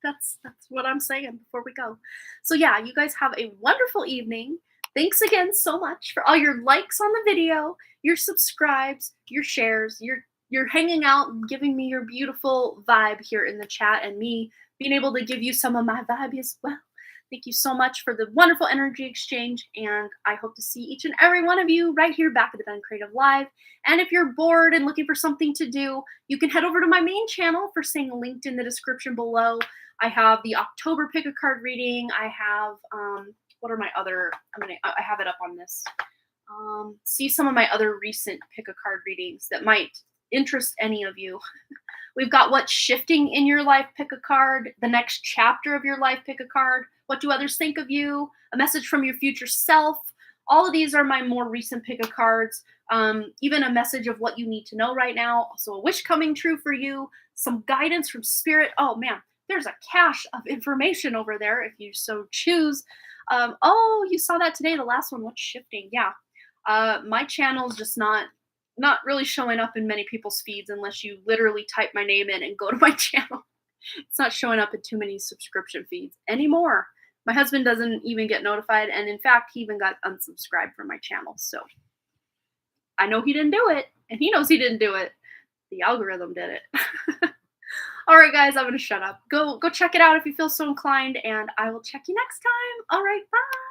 [SPEAKER 1] that's what I'm saying before we go. So yeah, you guys have a wonderful evening. Thanks again so much for all your likes on the video, your subscribes, your shares, your hanging out and giving me your beautiful vibe here in the chat, and me being able to give you some of my vibe as well. Thank you so much for the wonderful energy exchange, and I hope to see each and every one of you right here back at the Dun Creative Live. And if you're bored and looking for something to do, you can head over to my main channel for staying linked in the description below. I have the October pick a card reading. I have what are my other? I have it up on this. See some of my other recent pick a card readings that might interest any of you. We've got what's shifting in your life, pick a card. The next chapter of your life, pick a card. What do others think of you? A message from your future self. All of these are my more recent pick a cards. Even a message of what you need to know right now. Also, a wish coming true for you. Some guidance from spirit. Oh man, there's a cache of information over there if you so choose. Oh, you saw that today. The last one. What's shifting? Yeah. My channel's just not really showing up in many people's feeds unless you literally type my name in and go to my channel. It's not showing up in too many subscription feeds anymore. My husband doesn't even get notified, and in fact, he even got unsubscribed from my channel. So I know he didn't do it, and he knows he didn't do it. The algorithm did it. All right, guys, I'm gonna shut up. Go check it out if you feel so inclined, and I will check you next time. All right, bye.